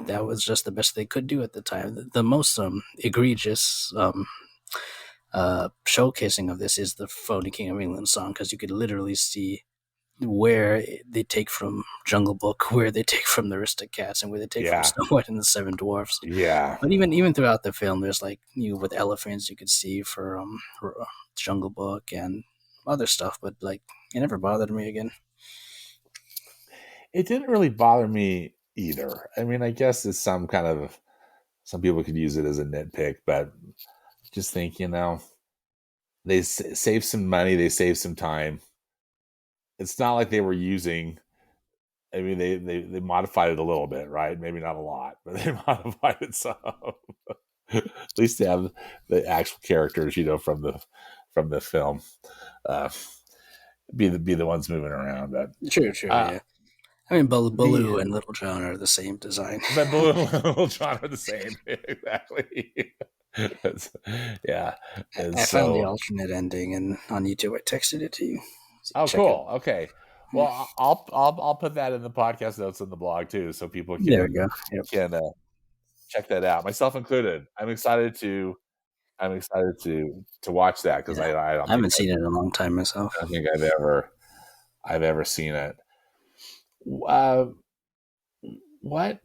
that was just the best they could do at the time. The most egregious showcasing of this is the phony King of England song, because you could literally see where they take from Jungle Book, where they take from the Aristocats, and where they take from Yeah, Snow White and the Seven Dwarfs. yeah. But even throughout the film, there's like with elephants you could see for Jungle Book and other stuff, but like it never bothered me again. It didn't really bother me either. I mean, I guess it's some people could use it as a nitpick, but just think, they save some money, they save some time. It's not like they were using I mean, they modified it a little bit, right? Maybe not a lot, but they modified it some. At least they have the actual characters, from the film, uh, be the ones moving around. But True, uh, yeah. I mean, the Baloo and Little John are the same design. but Blue and Little John are the same, exactly. Yeah, and I found the so alternate ending, and on YouTube, I texted it to you. So oh, check it. cool. Okay, well, I'll put that in the podcast notes in the blog too, so people There we go. Yep. can check that out, myself included. I'm excited to watch that because Yeah. I I haven't seen it in a long time myself. don't think I've ever seen it. Uh, what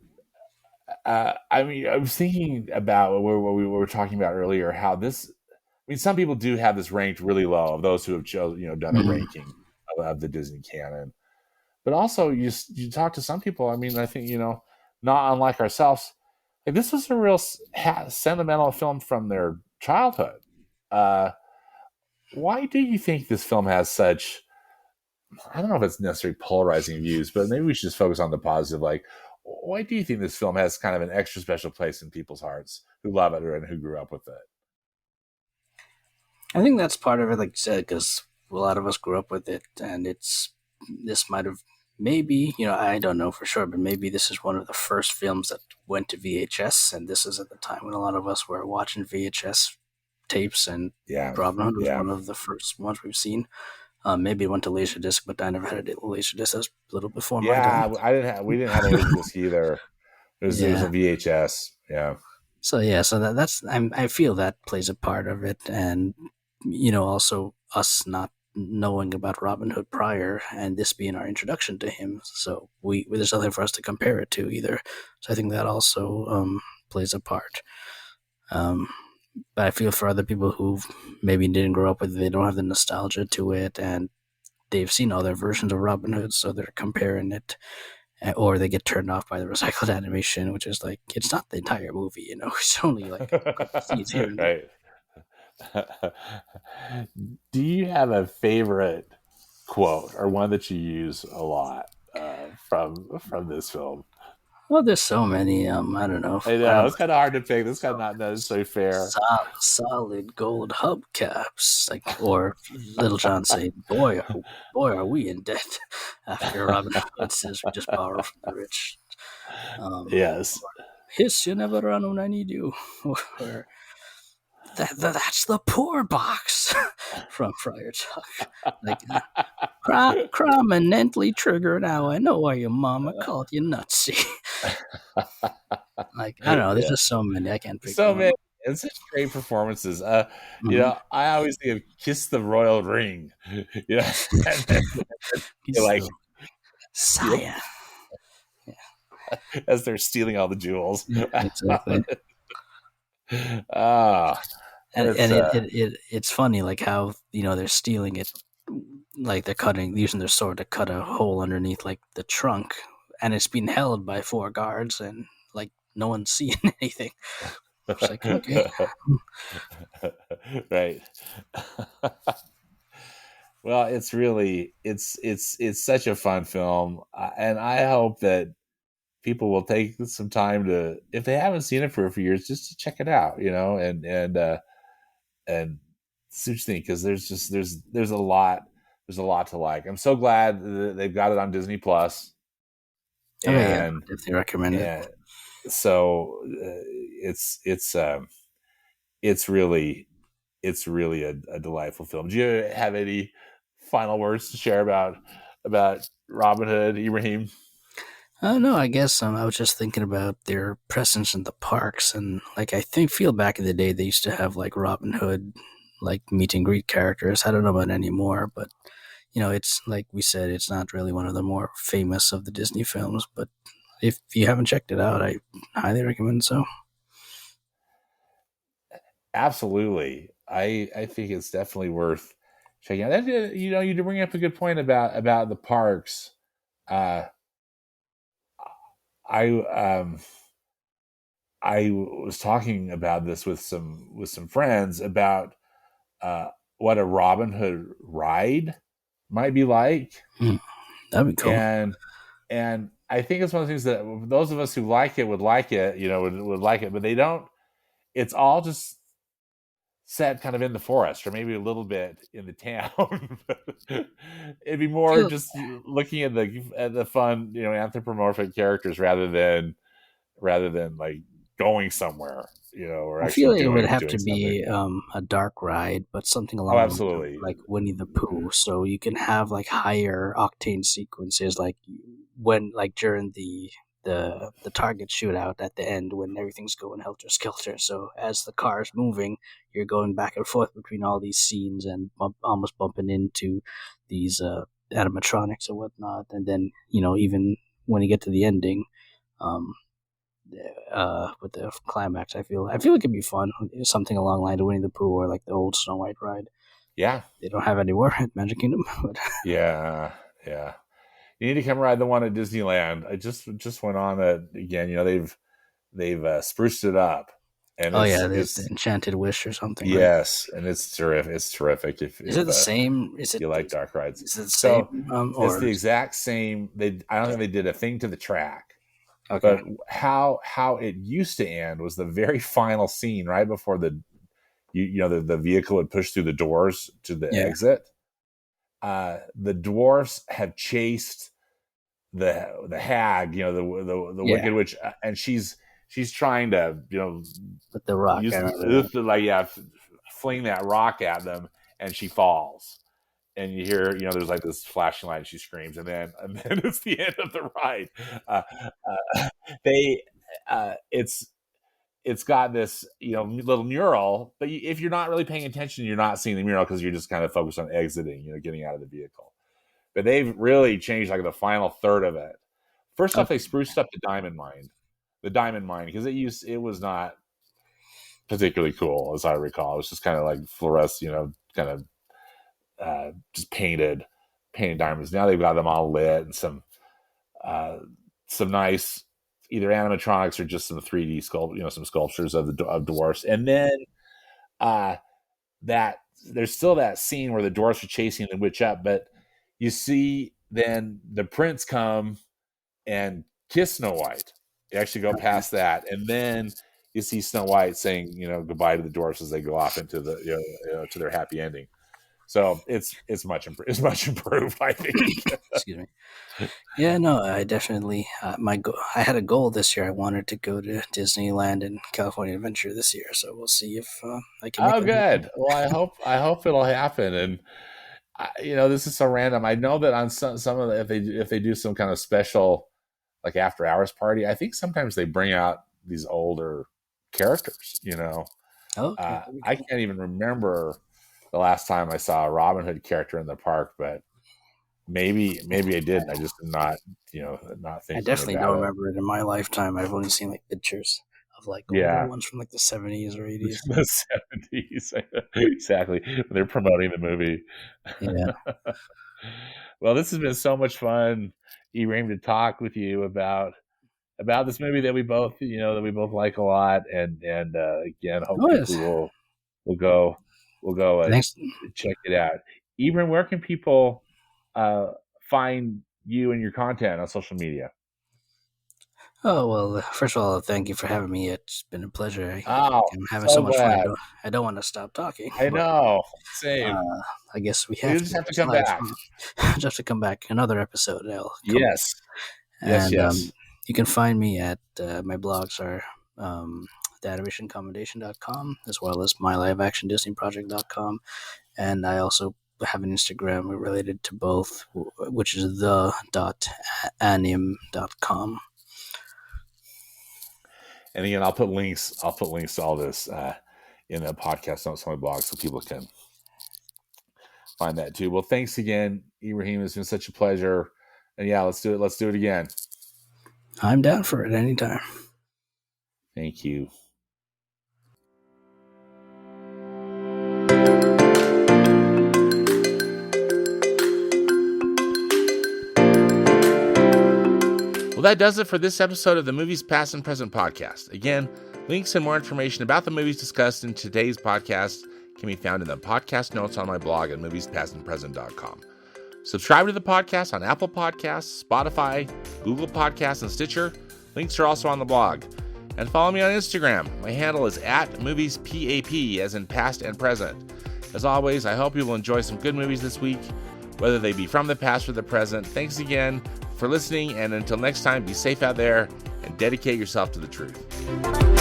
I mean, I was thinking about what we were talking about earlier. How this, I mean, some people do have this ranked really low of those who have done a Mhm. ranking of the Disney canon. But also, you talk to some people. I mean, I think not unlike ourselves. Like, this was a real sentimental film from their childhood. Uh, why do you think this film has such? I don't know if it's necessarily polarizing views, but maybe we should just focus on the positive. Like, why do you think this film has kind of an extra special place in people's hearts who love it and who grew up with it? I think that's part of it, like you said, because a lot of us grew up with it, and this might have maybe I don't know for sure, but maybe this is one of the first films that went to VHS, and this is at the time when a lot of us were watching VHS tapes, and Yeah, Robin Hood was yeah, one of the first ones we've seen. Maybe it went to Laserdisc, but I never had a Laserdisc. That was a little before my time. yeah. We didn't have a laserdisc either. It was a Yeah. VHS. Yeah, So yeah, so that's I feel that plays a part of it, and also us not knowing about Robin Hood prior, and this being our introduction to him. So there's nothing for us to compare it to either. So I think that also plays a part. Um, but I feel for other people who maybe didn't grow up with it, they don't have the nostalgia to it, and they've seen other versions of Robin Hood, so they're comparing it, or they get turned off by the recycled animation, which is like it's not the entire movie, it's only like a couple scenes here and there. right. Do you have a favorite quote or one that you use a lot from this film? Well, there's so many. I don't know. I know it's kind of hard to pick. This kind of not necessarily fair. Solid gold hubcaps, like or Little John saying, boy, are we in debt?" After Robin Hood says, "We just borrow from the rich." Um, Yes. Hiss, you never run when I need you. Or that's the poor box from Friar Tuck. Like, prominently trigger now. I know why your mama called you nutsy. Like, I don't know. There's Yeah. just so many. I can't pick So one. many and such great performances. Mhm. I always think of "Kiss the Royal Ring," and then He's you're like, still yep, Saya. as they're stealing all the jewels. Yeah, exactly. Ah, And it's it's funny like how they're stealing it, like they're using their sword to cut a hole underneath like the trunk, and it's being held by four guards, and like no one's seeing anything. It's like, okay. right. Well, it's really it's such a fun film, and I hope that people will take some time to, if they haven't seen it for a few years, just to check it out, and see what you think, because there's a lot to like. I'm so glad that they've got it on Disney Plus, Okay, yeah, and definitely recommend it. and so it's really a delightful film. Do you have any final words to share about Robin Hood, Ibrahim? No, I guess I was just thinking about their presence in the parks, and like feel back in the day they used to have like Robin Hood, like meet and greet characters. I don't know about anymore, but it's like we said, it's not really one of the more famous of the Disney films. But if you haven't checked it out, I highly recommend so. Absolutely. I think it's definitely worth checking out. You do bring up a good point about the parks. Uh, I I was talking about this with some friends about uh, what a Robin Hood ride might be like, Hmm, that'd be cool. and And I think it's one of the things that those of us who like it would like it, would like it, but they don't. It's all just set kind of in the forest, or maybe a little bit in the town. It'd be more feel just looking at the fun, anthropomorphic characters rather than like going somewhere, or I feel actually like it would doing have doing to something. be a dark ride, but something Oh, along the lines of absolutely. like Winnie the Pooh, so you can have like higher octane sequences, like when like during the target shootout at the end when everything's going helter skelter. So as the car's moving, you're going back and forth between all these scenes and almost bumping into these animatronics or whatnot, and then even when you get to the ending. Um, with the climax. I feel like it'd be fun, something along the line of Winnie the Pooh or like the old Snow White ride. Yeah, They don't have anymore at Magic Kingdom, but yeah, yeah. You need to come ride the one at Disneyland. I just went on it again. They've spruced it up, and oh yeah, it's the it's Enchanted Wish or something, right? yes, and it's terrific. It's terrific Is it if the same? Is it you like dark rides. is it the same? So it's Or the exact same. I don't think they did a thing to the track, okay, but how it used to end was the very final scene right before the vehicle would push through the doors to the yeah, exit. The dwarfs have chased the hag, the yeah, wicked witch, and she's trying to with the rock. I use remember that. like fling that rock at them, and she falls. And you hear, there's like this flashing light, and she screams, and then it's the end of the ride. Uh, they, it's got this, little mural, but if you're not really paying attention, you're not seeing the mural because you're just kind of focused on exiting, getting out of the vehicle. But they've really changed like the final third of it. First off, they Okay, spruced up the diamond mine, because it was not particularly cool, as I recall. It was just kind of like fluorescent, kind of just painted diamonds. Now they've got them all lit, and some nice either animatronics or just some 3D some sculptures of dwarfs. And then that there's still that scene where the dwarfs are chasing the witch up, but you see then the prince come and kiss Snow White. You actually go okay. past that, and then you see Snow White saying, goodbye to the dwarfs as they go off into the to their happy ending. So it's much improved, I think. Excuse me. Yeah, no, I definitely I had a goal this year. I wanted to go to Disneyland and California Adventure this year, so we'll see if I can make Oh, that happen. good. Well, I hope it'll happen. And this is so random. I know that on some of the, if they do some kind of special like after hours party, I think sometimes they bring out these older characters. Oh, okay, that'd be I cool. can't even remember the last time I saw a Robin Hood character in the park, but maybe I did. I just am not I thinking definitely about don't it. remember it in my lifetime. I've only seen like pictures of like older Yeah, ones from like the 70s or 80s. the 70s. Exactly. They're promoting the movie. Yeah. Well, this has been so much fun, Ibrahim, to talk with you about this movie that we both like a lot, and again, hope Oh people yes. will go Thanks. check it out. Ibrahim, where can people uh, find you and your content on social media? Oh well. First of all, thank you for having me. It's been a pleasure. Oh, I'm having so so much fun. glad. I don't want to stop talking, I but know. Same. uh, I guess we You have just to. have to It's come life. back. Just have to come back. Another episode. I'll come back. Yes. Yes. And Yes. you can find me at my blogs are theanimationcommodation.com as well as myliveactiondisneyproject.com. And I also have an Instagram related to both, which is the.anim.com. And again, I'll put links. To all this in the podcast notes on my blog, so people can find that too. Well, thanks again, Ibrahim. It's been such a pleasure. And yeah, let's do it. Let's do it again. I'm down for it anytime. Thank you. Well, that does it for this episode of the Movies Past and Present podcast. Again, links and more information about the movies discussed in today's podcast can be found in the podcast notes on my blog at moviespastandpresent.com. Subscribe to the podcast on Apple Podcasts, Spotify, Google Podcasts, and Stitcher. Links are also on the blog. And follow me on Instagram. My handle is @moviespap, as in past and present. As always, I hope you will enjoy some good movies this week, whether they be from the past or the present. Thanks again for listening, and until next time, be safe out there and dedicate yourself to the truth.